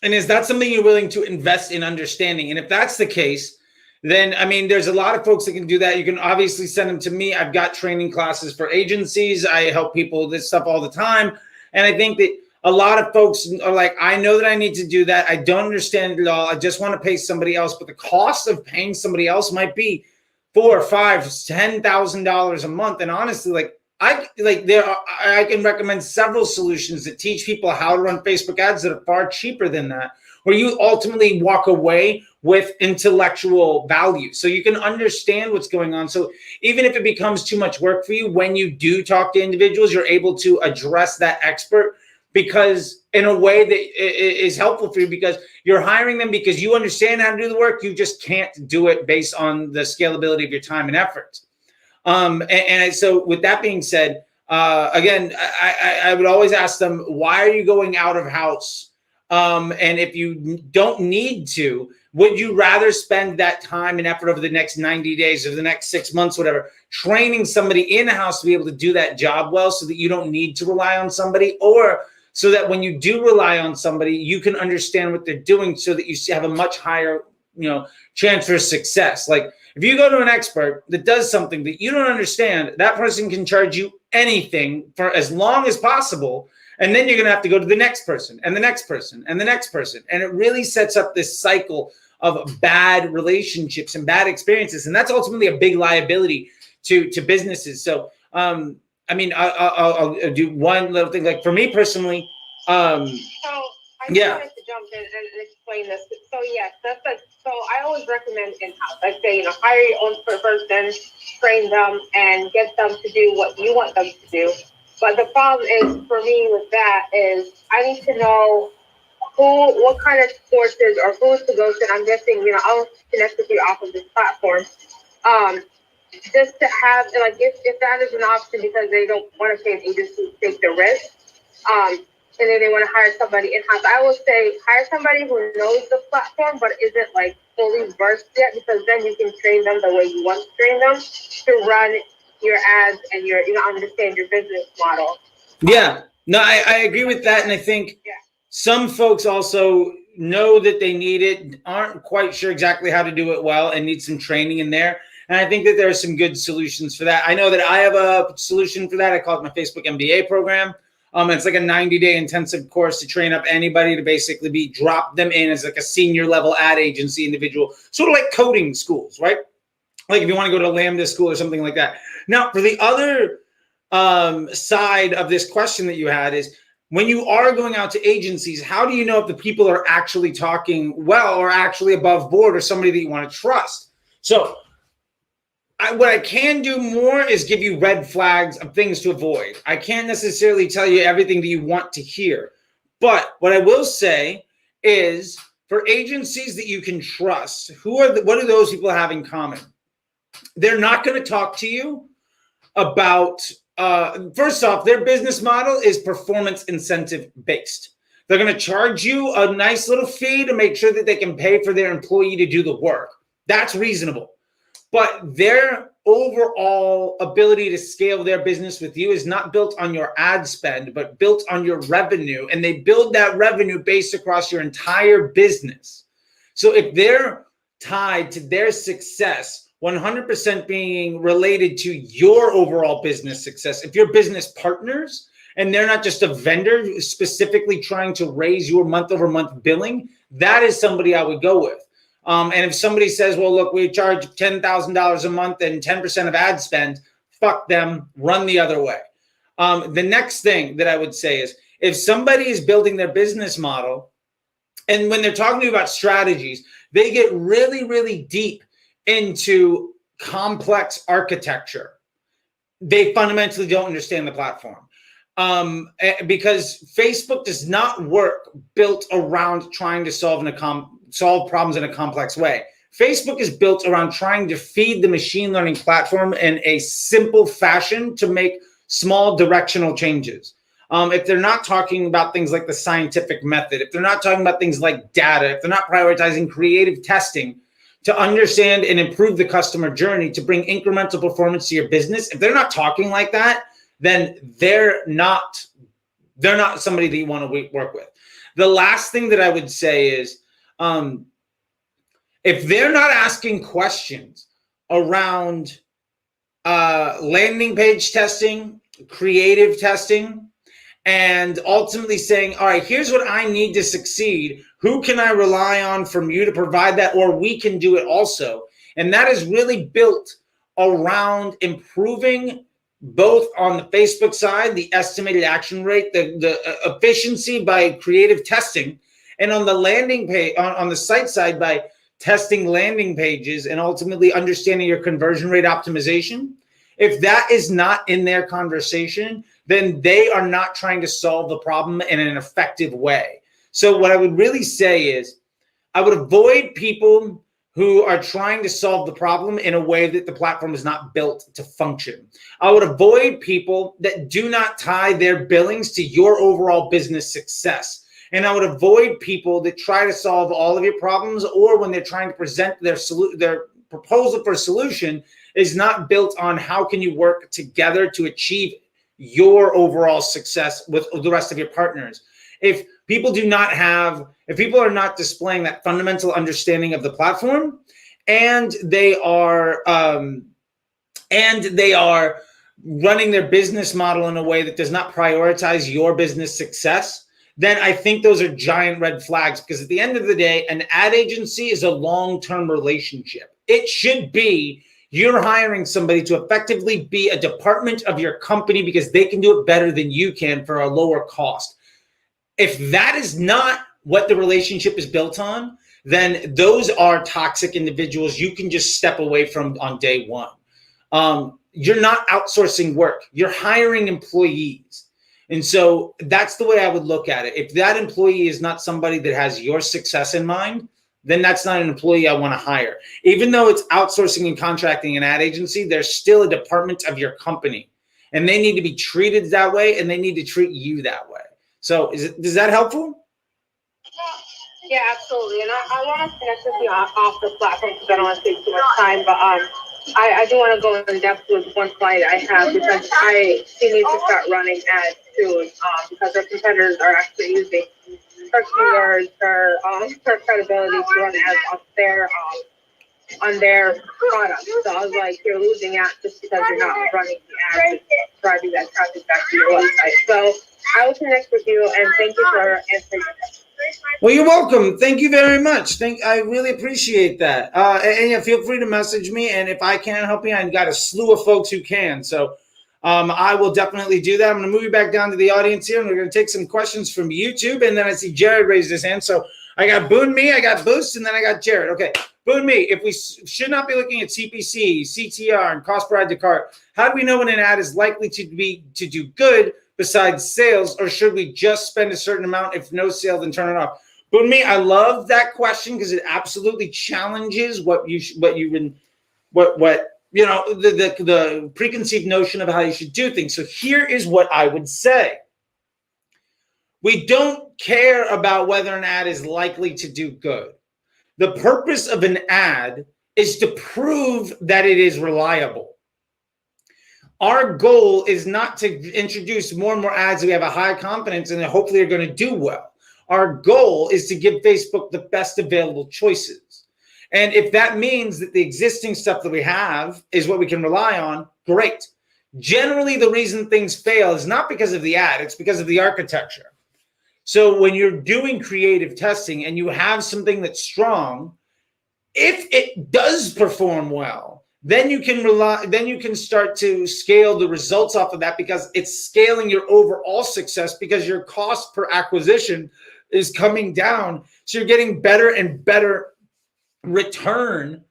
And is that something you're willing to invest in understanding? And if that's the case, then, there's a lot of folks that can do that. You can obviously send them to me. I've got training classes for agencies. I help people with this stuff all the time. And I think that a lot of folks are like, I know that I need to do that. I don't understand it at all. I just want to pay somebody else. But the cost of paying somebody else might be $4,000, $5,000, $10,000 a month. And honestly, I can recommend several solutions that teach people how to run Facebook ads that are far cheaper than that, where you ultimately walk away with intellectual value. So you can understand what's going on. So even if it becomes too much work for you, when you do talk to individuals, you're able to address that expert because in a way that is helpful for you, because you're hiring them because you understand how to do the work. You just can't do it based on the scalability of your time and effort. And so with that being said, again, I would always ask them, why are you going out of house? And if you don't need to, would you rather spend that time and effort over the next 90 days or the next 6 months, whatever, training somebody in-house to be able to do that job well so that you don't need to rely on somebody, or so that when you do rely on somebody, you can understand what they're doing so that you have a much higher, chance for success. Like if you go to an expert that does something that you don't understand, that person can charge you anything for as long as possible. And then you're going to have to go to the next person and the next person and the next person. And it really sets up this cycle of bad relationships and bad experiences. And that's ultimately a big liability to businesses. So, I'll do one little thing. Like for me personally, So I just wanted to jump in and explain this. So yes, so I always recommend in-house. I say, hire your own person, train them, and get them to do what you want them to do. But the problem is for me with that is I need to know what kind of courses or who to go to. And I'm guessing, I'll connect with you off of this platform. Just to have, like, if that is an option because they don't want to pay an agency to take the risk, and then they want to hire somebody in-house, I would say hire somebody who knows the platform but isn't like fully versed yet, because then you can train them the way you want to train them to run your ads and your, understand your business model. Yeah, no, I agree with that. And I think some folks also know that they need it, aren't quite sure exactly how to do it well, and need some training in there. And I think that there are some good solutions for that. I know that I have a solution for that. I call it my Facebook MBA program. It's like a 90-day intensive course to train up anybody to basically drop them in as like a senior level ad agency individual, sort of like coding schools, right? Like if you want to go to Lambda school or something like that. Now, for the other side of this question that you had is, when you are going out to agencies, how do you know if the people are actually talking well or actually above board or somebody that you want to trust? So what I can do more is give you red flags of things to avoid. I can't necessarily tell you everything that you want to hear. But what I will say is, for agencies that you can trust, what do those people have in common? They're not going to talk to you about, first off, their business model is performance incentive based. They're going to charge you a nice little fee to make sure that they can pay for their employee to do the work. That's reasonable. But their overall ability to scale their business with you is not built on your ad spend, but built on your revenue. And they build that revenue based across your entire business. So if they're tied to their success 100% being related to your overall business success, if you're business partners and they're not just a vendor specifically trying to raise your month over month billing, that is somebody I would go with. And if somebody says, well, look, we charge $10,000 a month and 10% of ad spend, fuck them, run the other way. The next thing that I would say is, if somebody is building their business model, and when they're talking to you about strategies, they get really, really deep into complex architecture. They fundamentally don't understand the platform. Because Facebook does not work built around trying to solve problems in a complex way. Facebook is built around trying to feed the machine learning platform in a simple fashion to make small directional changes. If they're not talking about things like the scientific method, if they're not talking about things like data, if they're not prioritizing creative testing to understand and improve the customer journey to bring incremental performance to your business, if they're not talking like that, then they're not somebody that you want to work with. The last thing that I would say is, if they're not asking questions around landing page testing, creative testing, and ultimately saying, all right, here's what I need to succeed. Who can I rely on from you to provide that? Or we can do it also. And that is really built around improving both on the Facebook side, the estimated action rate, the efficiency by creative testing, And on the landing page, on the site side, by testing landing pages and ultimately understanding your conversion rate optimization, if that is not in their conversation, then they are not trying to solve the problem in an effective way. So what I would really say is I would avoid people who are trying to solve the problem in a way that the platform is not built to function. I would avoid people that do not tie their billings to your overall business success. And I would avoid people that try to solve all of your problems, or when they're trying to present their proposal for a solution is not built on how can you work together to achieve your overall success with the rest of your partners. If people are not displaying that fundamental understanding of the platform, and they are running their business model in a way that does not prioritize your business success, then I think those are giant red flags, because at the end of the day, an ad agency is a long-term relationship. It should be you're hiring somebody to effectively be a department of your company because they can do it better than you can for a lower cost. If that is not what the relationship is built on, then those are toxic individuals you can just step away from on day one. You're not outsourcing work. You're hiring employees. And so that's the way I would look at it. If that employee is not somebody that has your success in mind, then that's not an employee I want to hire. Even though it's outsourcing and contracting an ad agency, there's still a department of your company, and they need to be treated that way, and they need to treat you that way. So is that helpful? Yeah, absolutely. And I want to connect with you off the platform because I don't want to take too much time, but I do want to go in depth with one client I have, because she needs to start running ads soon, because her competitors are actually using her keywords, her credibility to run ads on their product. So I was like, you're losing out just because you're not running the ads, driving that traffic back to your website. So I will connect with you, and thank you for answering the question. Well, you're welcome. Thank you very much. I really appreciate that. And yeah, feel free to message me. And if I can't help you, I've got a slew of folks who can. So I will definitely do that. I'm going to move you back down to the audience here, and we're going to take some questions from YouTube. And then I see Jared raised his hand. So I got Boone Me, I got Boost, and then I got Jared. Okay, Boone Me, if we should not be looking at CPC, CTR, and cost per add to cart, how do we know when an ad is likely to do good besides sales, or should we just spend a certain amount? If no sale, then turn it off. But me, I love that question because it absolutely challenges the preconceived notion of how you should do things. So here is what I would say. We don't care about whether an ad is likely to do good. The purpose of an ad is to prove that it is reliable. Our goal is not to introduce more and more ads that we have a high confidence in and hopefully are going to do well. Our goal is to give Facebook the best available choices. And if that means that the existing stuff that we have is what we can rely on, great. Generally, the reason things fail is not because of the ad, it's because of the architecture. So when you're doing creative testing and you have something that's strong, if it does perform well, then you can start to scale the results off of that, because it's scaling your overall success, because your cost per acquisition is coming down. So you're getting better and better return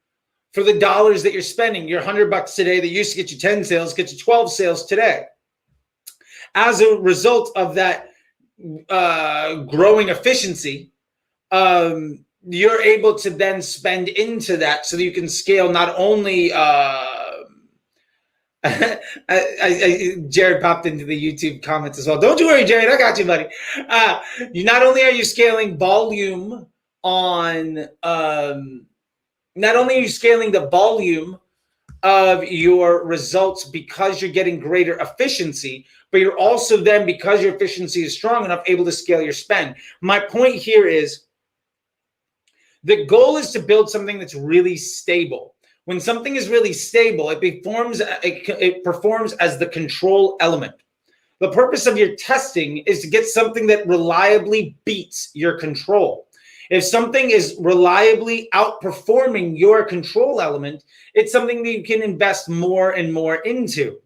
for the dollars that you're spending. Your $100 today that used to get you 10 sales gets you 12 sales today. As a result of that growing efficiency, you're able to then spend into that so that you can scale not only Jared popped into the YouTube comments as well. Don't you worry, Jared, I got you, buddy. Not only are you scaling volume on not only are you scaling the volume of your results because you're getting greater efficiency, but you're also then, because your efficiency is strong enough, able to scale your spend. My point here is the goal is to build something that's really stable. When something is really stable, it performs as the control element. The purpose of your testing is to get something that reliably beats your control. If something is reliably outperforming your control element, it's something that you can invest more and more into.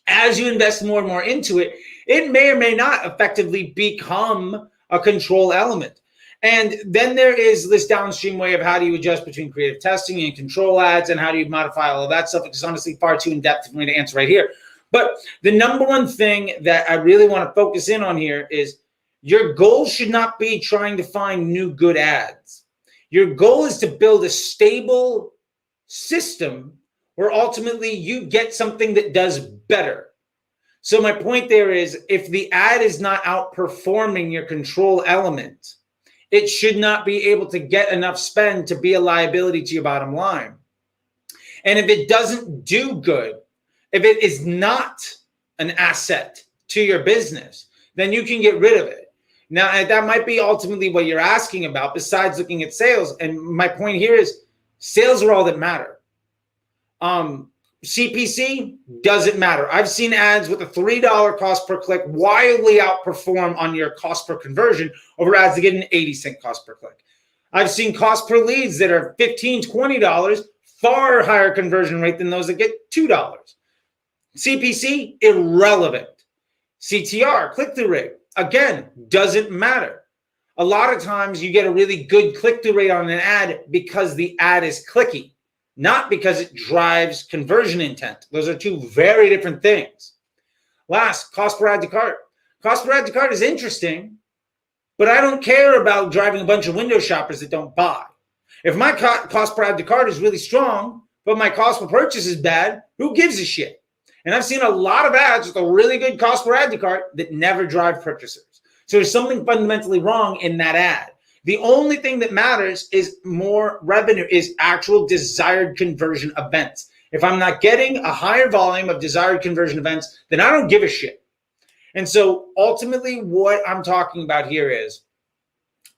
As you invest more and more into it, it may or may not effectively become a control element. And then there is this downstream way of how do you adjust between creative testing and control ads, and how do you modify all of that stuff, which is honestly far too in-depth for me to answer right here. But the number one thing that I really want to focus in on here is your goal should not be trying to find new good ads. Your goal is to build a stable system where ultimately you get something that does better. So my point there is, if the ad is not outperforming your control element, it should not be able to get enough spend to be a liability to your bottom line. And if it doesn't do good, if it is not an asset to your business, then you can get rid of it. Now, that might be ultimately what you're asking about, besides looking at sales. And my point here is sales are all that matter. CPC doesn't matter. I've seen ads with a $3 cost per click wildly outperform on your cost per conversion over ads that get an 80-cent cost per click. I've seen cost per leads that are $15, $20, far higher conversion rate than those that get $2. CPC, irrelevant. CTR, click-through rate, again, doesn't matter. A lot of times you get a really good click-through rate on an ad because the ad is clicky, not because it drives conversion intent. Those are two very different things. Last, cost per add to cart. Cost per add to cart is interesting, but I don't care about driving a bunch of window shoppers that don't buy. If my cost per add to cart is really strong, but my cost per purchase is bad, who gives a shit? And I've seen a lot of ads with a really good cost per add to cart that never drive purchasers. So there's something fundamentally wrong in that ad. The only thing that matters is more revenue, is actual desired conversion events. If I'm not getting a higher volume of desired conversion events, then I don't give a shit. And so ultimately what I'm talking about here is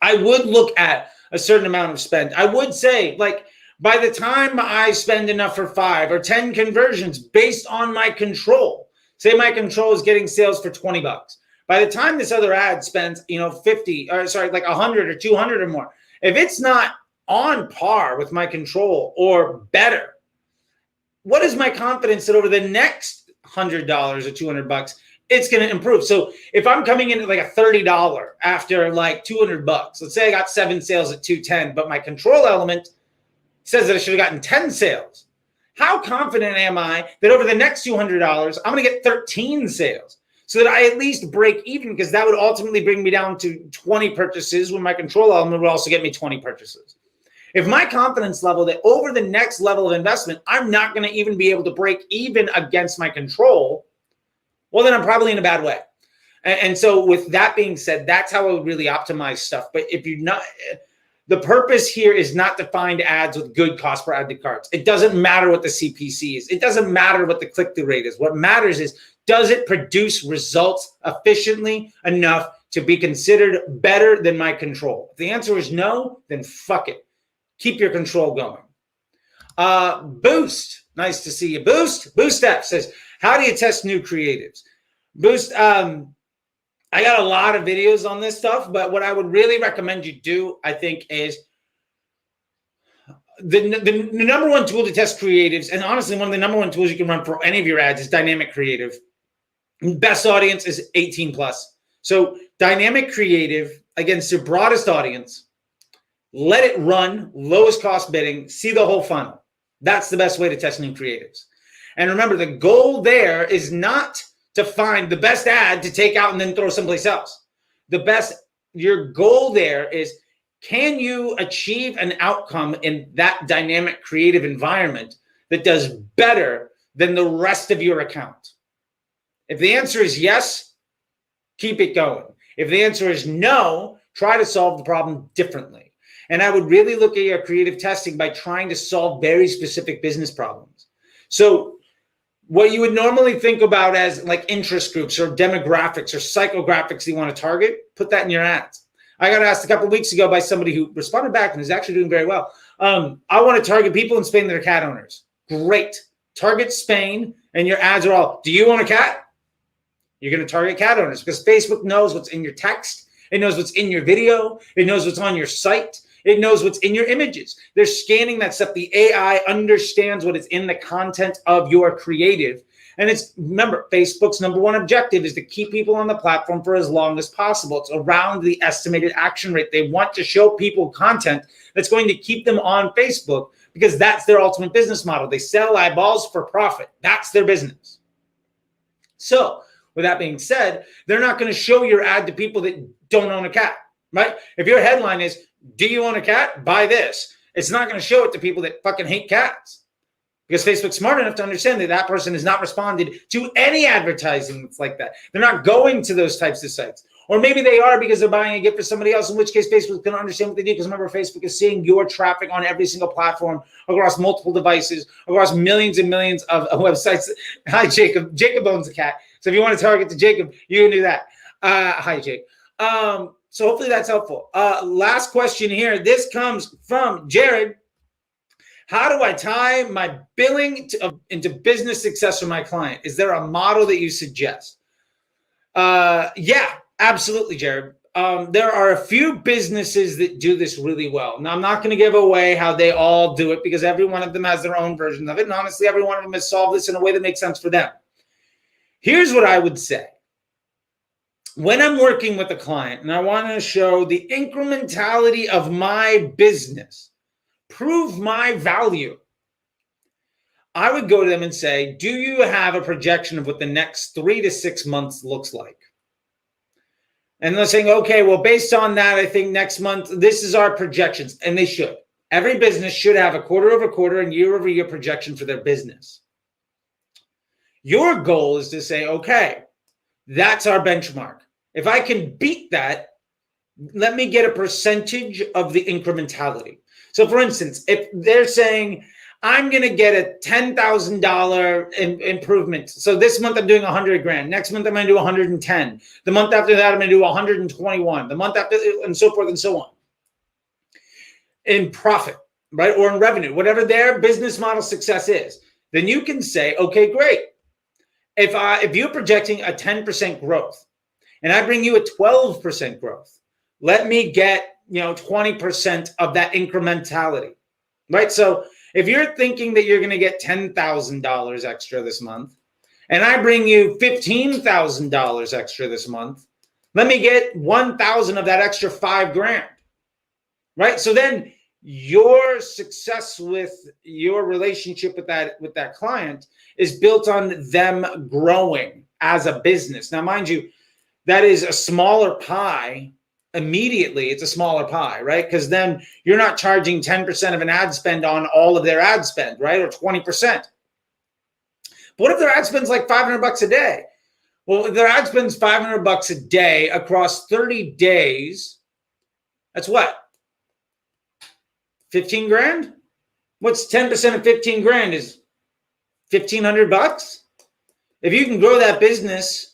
I would look at a certain amount of spend. I would say, like, by the time I spend enough for 5 or 10 conversions based on my control, say my control is getting sales for $20. By the time this other ad spends, 50, or sorry, like 100 or 200 or more, if it's not on par with my control or better, what is my confidence that over the next $100 or $200, it's going to improve? So if I'm coming in at like a $30 after like $200, let's say I got 7 sales at $210, but my control element says that I should have gotten 10 sales. How confident am I that over the next $200, I'm going to get 13 sales so that I at least break even? Because that would ultimately bring me down to 20 purchases when my control element would also get me 20 purchases. If my confidence level that over the next level of investment, I'm not going to even be able to break even against my control, well, then I'm probably in a bad way. And so with that being said, that's how I would really optimize stuff. But if you're not... The purpose here is not to find ads with good cost per add to carts. It doesn't matter what the CPC is. It doesn't matter what the click-through rate is. What matters is, does it produce results efficiently enough to be considered better than my control? If the answer is no, then fuck it. Keep your control going. Boost, nice to see you. Boost F says, how do you test new creatives? Boost, I got a lot of videos on this stuff, but what I would really recommend you do, I think, is the number one tool to test creatives, and honestly, one of the number one tools you can run for any of your ads is dynamic creative. Best audience is 18 plus. So dynamic creative against your broadest audience, let it run, lowest cost bidding, see the whole funnel. That's the best way to test new creatives. And remember, the goal there is not to find the best ad to take out and then throw someplace else. Your goal there is, can you achieve an outcome in that dynamic creative environment that does better than the rest of your account? If the answer is yes, keep it going. If the answer is no, try to solve the problem differently. And I would really look at your creative testing by trying to solve very specific business problems. So what you would normally think about as like interest groups or demographics or psychographics you want to target, put that in your ads. I got asked a couple of weeks ago by somebody who responded back and is actually doing very well. I want to target people in Spain that are cat owners. Great. Target Spain, and your ads are all, do you own a cat? You're going to target cat owners because Facebook knows what's in your text. It knows what's in your video. It knows what's on your site. It knows what's in your images. They're scanning that stuff. The AI understands what is in the content of your creative, And remember, Facebook's number one objective is to keep people on the platform for as long as possible. It's around the estimated action rate. They want to show people content that's going to keep them on Facebook because that's their ultimate business model. They sell eyeballs for profit. That's their business. So with that being said, they're not going to show your ad to people that don't own a cat, right? If your headline is, do you own a cat? Buy this. It's not going to show it to people that fucking hate cats because Facebook's smart enough to understand that that person has not responded to any advertising that's like that. They're not going to those types of sites. Or maybe they are because they're buying a gift for somebody else, in which case Facebook's going to understand what they do. Because remember, Facebook is seeing your traffic on every single platform across multiple devices, across millions and millions of websites. Hi, Jacob. Jacob owns a cat. So if you want to target to Jacob, you can do that. Hi, Jake. So hopefully that's helpful. Last question here. This comes from Jared. How do I tie my billing into business success for my client? Is there a model that you suggest? Yeah, absolutely, Jared. There are a few businesses that do this really well. Now, I'm not going to give away how they all do it because every one of them has their own version of it. And honestly, every one of them has solved this in a way that makes sense for them. Here's what I would say. When I'm working with a client and I want to show the incrementality of my business, prove my value, I would go to them and say, do you have a projection of what the next 3 to 6 months looks like? And they're saying, okay, well, based on that, I think next month, this is our projections. And they should. Every business should have a quarter-over-quarter and year-over-year projection for their business. Your goal is to say, okay, that's our benchmark. If I can beat that, let me get a percentage of the incrementality. So for instance, if they're saying, I'm going to get a $10,000 improvement. So this month I'm doing 100 grand. Next month I'm going to do 110. The month after that, I'm going to do 121. The month after, and so forth and so on. In profit, right? Or in revenue, whatever their business model success is. Then you can say, okay, great. If you're projecting a 10% growth and I bring you a 12% growth, let me get 20% of that incrementality, right? So if you're thinking that you're going to get $10,000 extra this month and I bring you $15,000 extra this month, let me get 1,000 of that extra $5,000, right? So then your success with your relationship with that client is built on them growing as a business. Now, mind you, that is a smaller pie. Immediately, it's a smaller pie, right? Because then you're not charging 10% of an ad spend on all of their ad spend, right? Or 20%. But what if their ad spend's like $500 a day? Well, if their ad spend's $500 a day across 30 days, that's what? 15 grand? What's 10% of 15 grand is $1,500? If you can grow that business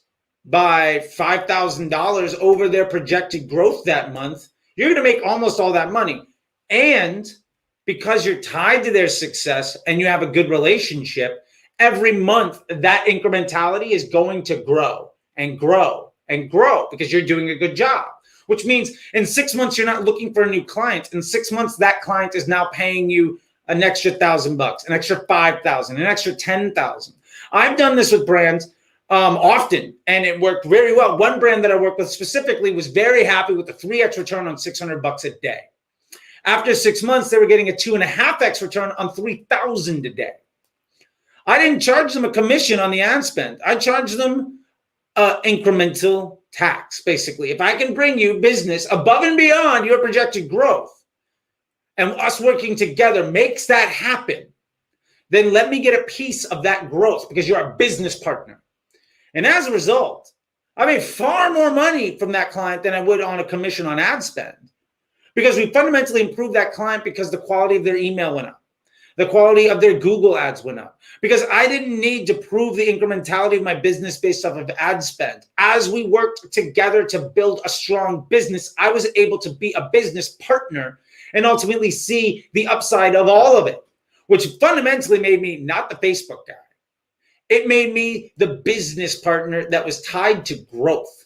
by $5,000 over their projected growth that month, you're going to make almost all that money. And because you're tied to their success and you have a good relationship, every month that incrementality is going to grow and grow and grow because you're doing a good job. Which means in 6 months, you're not looking for a new client. In 6 months, that client is now paying you an extra $1,000, an extra $5,000, an extra $10,000. I've done this with brands often, and it worked very well. One brand that I worked with specifically was very happy with the 3x return on $600 a day. After 6 months, they were getting a 2.5x return on $3,000 a day. I didn't charge them a commission on the ad spend. I charged them incremental tax, basically. If I can bring you business above and beyond your projected growth, and us working together makes that happen, then let me get a piece of that growth because you're a business partner. And as a result, I made far more money from that client than I would on a commission on ad spend because we fundamentally improved that client because the quality of their email went up. The quality of their Google ads went up because I didn't need to prove the incrementality of my business based off of ad spend. As we worked together to build a strong business, I was able to be a business partner and ultimately see the upside of all of it, which fundamentally made me not the Facebook guy. It made me the business partner that was tied to growth.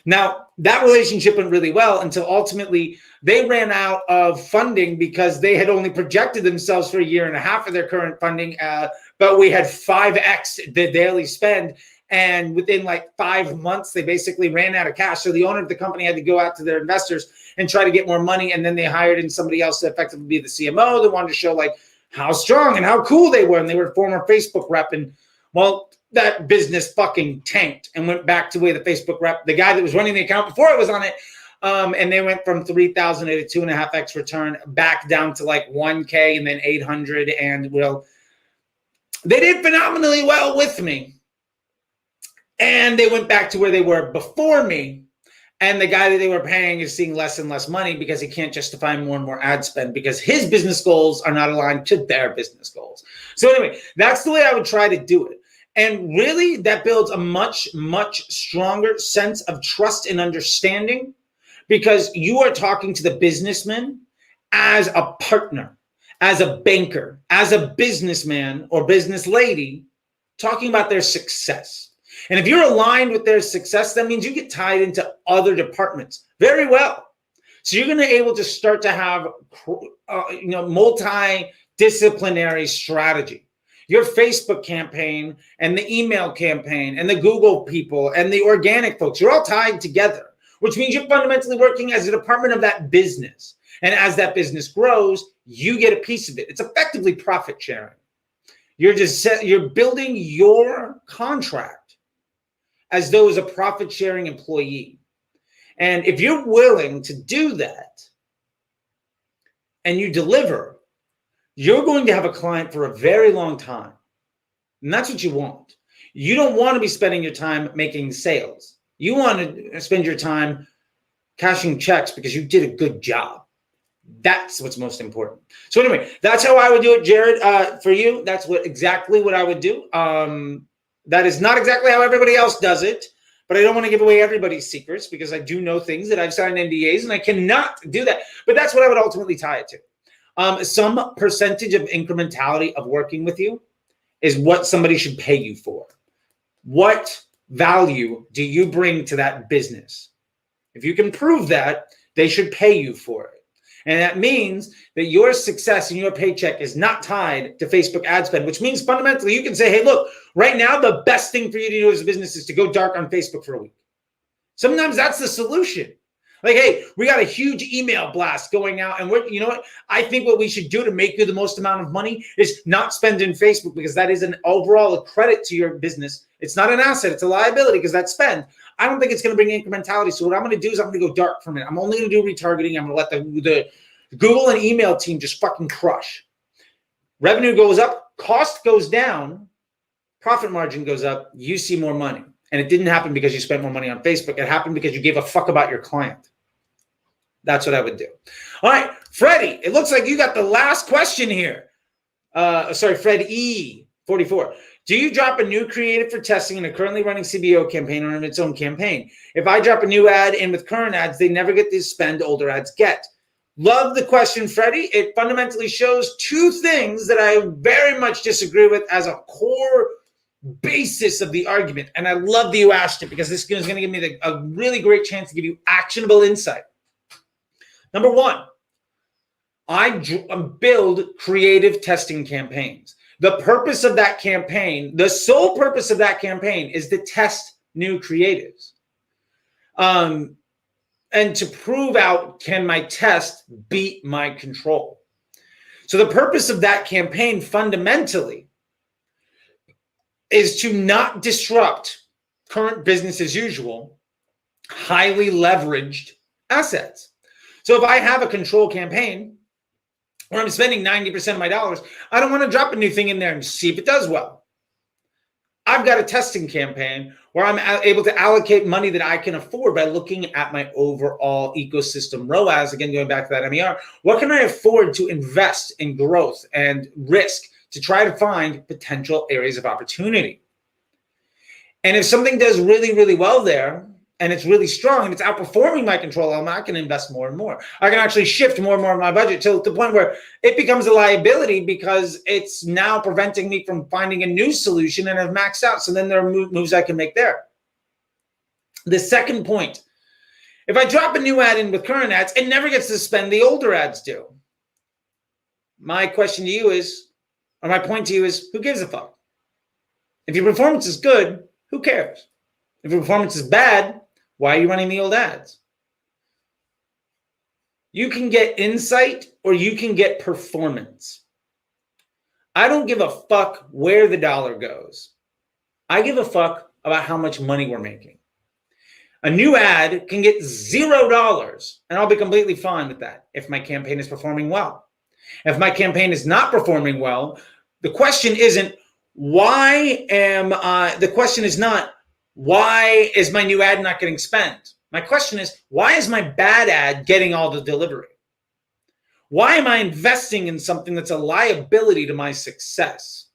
Now, that relationship went really well until ultimately they ran out of funding because they had only projected themselves for 1.5 years of their current funding but we had 5x the daily spend. And within like 5 months, they basically ran out of cash. So the owner of the company had to go out to their investors and try to get more money. And then they hired in somebody else to effectively be the CMO. They wanted to show like how strong and how cool they were. And they were a former Facebook rep. And well, that business fucking tanked and went back to where the Facebook rep, the guy that was running the account before I was on it. And they went from 3,000 at a 2.5x return back down to like 1K and then 800. And well, they did phenomenally well with me. And they went back to where they were before me. And the guy that they were paying is seeing less and less money because he can't justify more and more ad spend because his business goals are not aligned to their business goals. So anyway, that's the way I would try to do it. And really, that builds a much, much stronger sense of trust and understanding because you are talking to the businessman as a partner, as a banker, as a businessman or business lady, talking about their success. And if you're aligned with their success, that means you get tied into other departments very well. So you're going to be able to start to have, multidisciplinary strategy. Your Facebook campaign and the email campaign and the Google people and the organic folks, you're all tied together, which means you're fundamentally working as a department of that business. And as that business grows, you get a piece of it. It's effectively profit sharing. You're building your contract as though as a profit-sharing employee. And if you're willing to do that and you deliver, you're going to have a client for a very long time. And that's what you want. You don't want to be spending your time making sales. You want to spend your time cashing checks because you did a good job. That's what's most important. So anyway, that's how I would do it, Jared. For you, that's exactly what I would do. That is not exactly how everybody else does it, but I don't want to give away everybody's secrets because I do know things that I've signed NDAs and I cannot do that. But that's what I would ultimately tie it to. Some percentage of incrementality of working with you is what somebody should pay you for. What value do you bring to that business? If you can prove that, they should pay you for it. And that means that your success and your paycheck is not tied to Facebook ad spend, which means fundamentally you can say, hey, look, right now, the best thing for you to do as a business is to go dark on Facebook for a week. Sometimes that's the solution. Like, hey, we got a huge email blast going out. And you know what? I think what we should do to make you the most amount of money is not spend in Facebook because that is an overall a credit to your business. It's not an asset. It's a liability because that's spend. I don't think it's going to bring incrementality. So what I'm going to do is I'm going to go dark for a minute. I'm only going to do retargeting. I'm going to let the Google and email team just fucking crush. Revenue goes up, cost goes down, profit margin goes up, you see more money. And it didn't happen because you spent more money on Facebook. It happened because you gave a fuck about your client. That's what I would do. All right, Freddie, it looks like you got the last question here. Fred E. 44. Do you drop a new creative for testing in a currently running CBO campaign or in its own campaign? If I drop a new ad in with current ads, they never get the spend older ads get. Love the question, Freddie. It fundamentally shows two things that I very much disagree with as a core basis of the argument. And I love that you asked it because this is going to give me a really great chance to give you actionable insight. Number one, I build creative testing campaigns. The purpose of that campaign, the sole purpose of that campaign is to test new creatives. And to prove out, can my test beat my control? So the purpose of that campaign fundamentally is to not disrupt current business as usual, highly leveraged assets. So if I have a control campaign where I'm spending 90% of my dollars, I don't want to drop a new thing in there and see if it does well. I've got a testing campaign where I'm able to allocate money that I can afford by looking at my overall ecosystem ROAS. Again, going back to that MER, what can I afford to invest in growth and risk to try to find potential areas of opportunity? And if something does really, really well there, and it's really strong and it's outperforming my control element, I can invest more and more. I can actually shift more and more of my budget to the point where it becomes a liability because it's now preventing me from finding a new solution and I've maxed out. So then there are moves I can make there. The second point, if I drop a new ad in with current ads, it never gets to spend the older ads do. My question to you is, Or my point to you is, who gives a fuck? If your performance is good, who cares? If your performance is bad, why are you running the old ads? You can get insight or you can get performance. I don't give a fuck where the dollar goes. I give a fuck about how much money we're making. A new ad can get $0, and I'll be completely fine with that if my campaign is performing well. If my campaign is not performing well, the question isn't the question is not, why is my new ad not getting spent? My question is, why is my bad ad getting all the delivery? Why am I investing in something that's a liability to my success?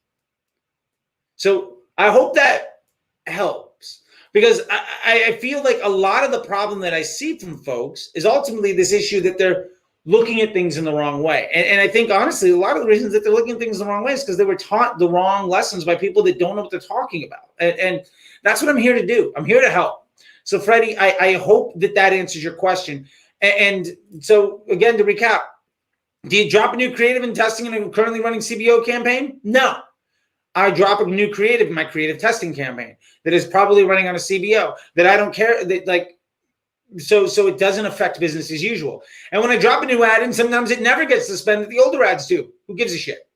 So I hope that helps, because I feel like a lot of the problem that I see from folks is ultimately this issue that they're looking at things in the wrong way. And I think, honestly, a lot of the reasons that they're looking at things the wrong way is because they were taught the wrong lessons by people that don't know what they're talking about. And that's what I'm here to do. I'm here to help. So, Freddie, I hope that answers your question. And so, again, to recap, do you drop a new creative in testing in a currently running CBO campaign? No. I drop a new creative in my creative testing campaign that is probably running on a CBO that I don't care, that like, so it doesn't affect business as usual. And when I drop a new ad in, sometimes it never gets the spend that the older ads do. Who gives a shit?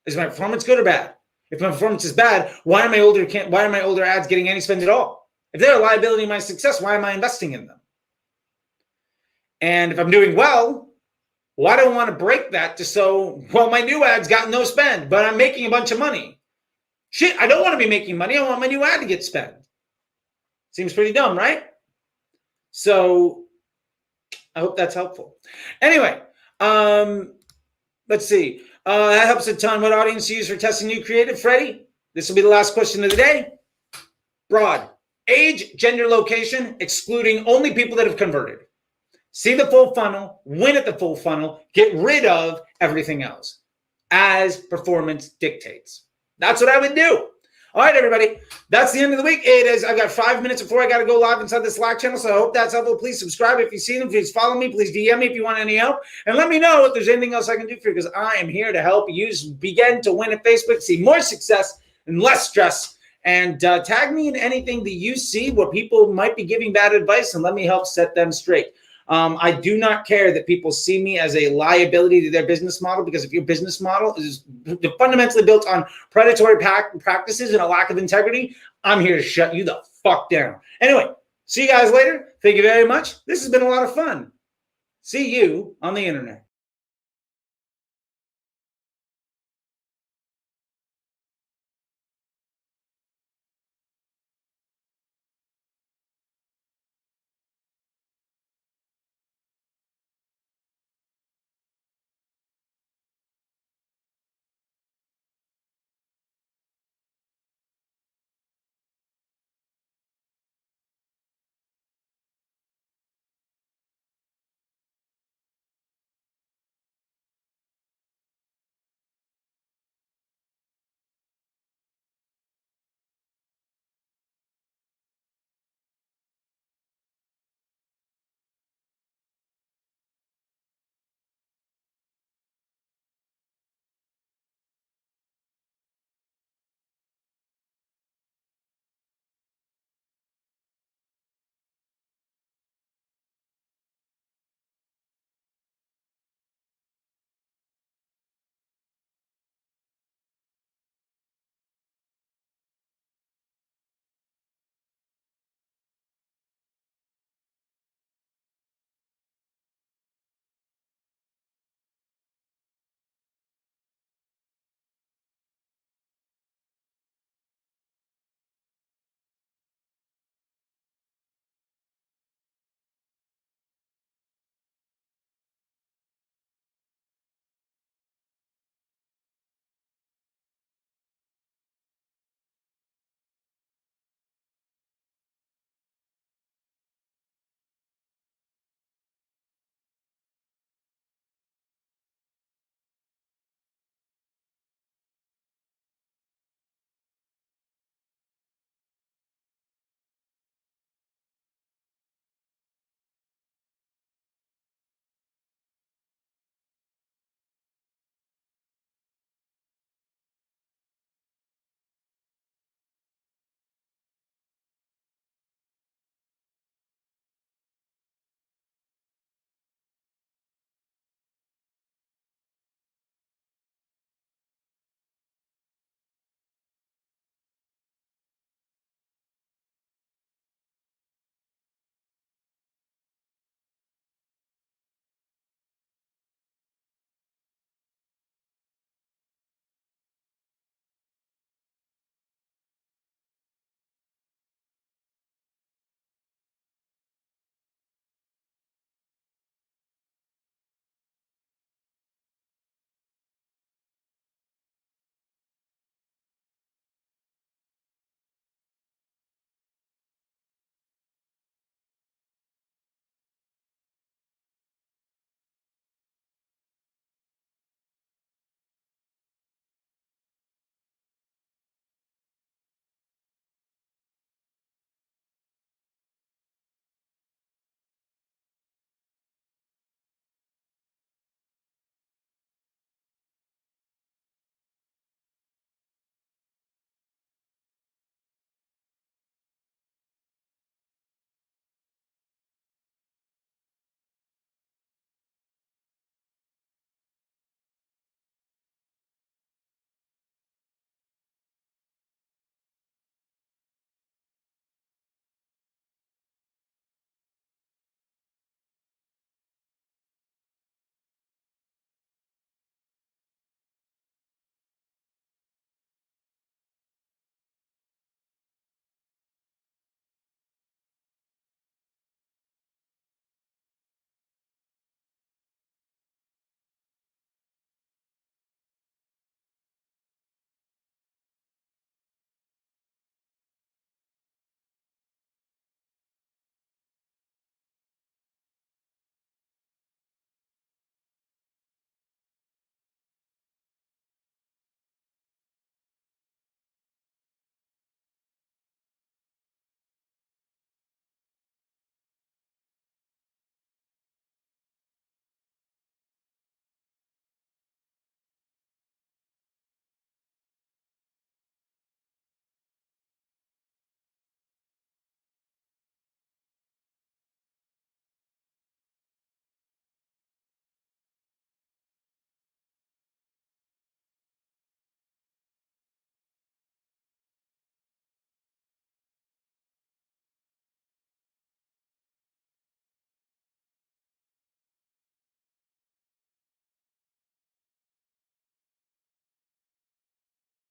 Is my performance good or bad? If my performance is bad, why are my older ads getting any spend at all? If they're a liability to my success, why am I investing in them? And if I'm doing well, why do I want to break that my new ad's got no spend, but I'm making a bunch of money? Shit, I don't want to be making money. I want my new ad to get spent. Seems pretty dumb, right? So I hope that's helpful. Anyway, let's see. That helps a ton. What audience do you use for testing new creative? Freddie, this will be the last question of the day. Broad. Age, gender, location, excluding only people that have converted. See the full funnel, win at the full funnel, get rid of everything else as performance dictates. That's what I would do. All right, everybody. That's the end of the week. I've got 5 minutes before I got to go live inside the Slack channel, so I hope that's helpful. Please subscribe if you've seen them. Please follow me. Please DM me if you want any help. And let me know if there's anything else I can do for you, because I am here to help you begin to win at Facebook, see more success and less stress. And tag me in anything that you see where people might be giving bad advice, and let me help set them straight. I do not care that people see me as a liability to their business model, because if your business model is fundamentally built on predatory practices and a lack of integrity, I'm here to shut you the fuck down. Anyway, see you guys later. Thank you very much. This has been a lot of fun. See you on the internet.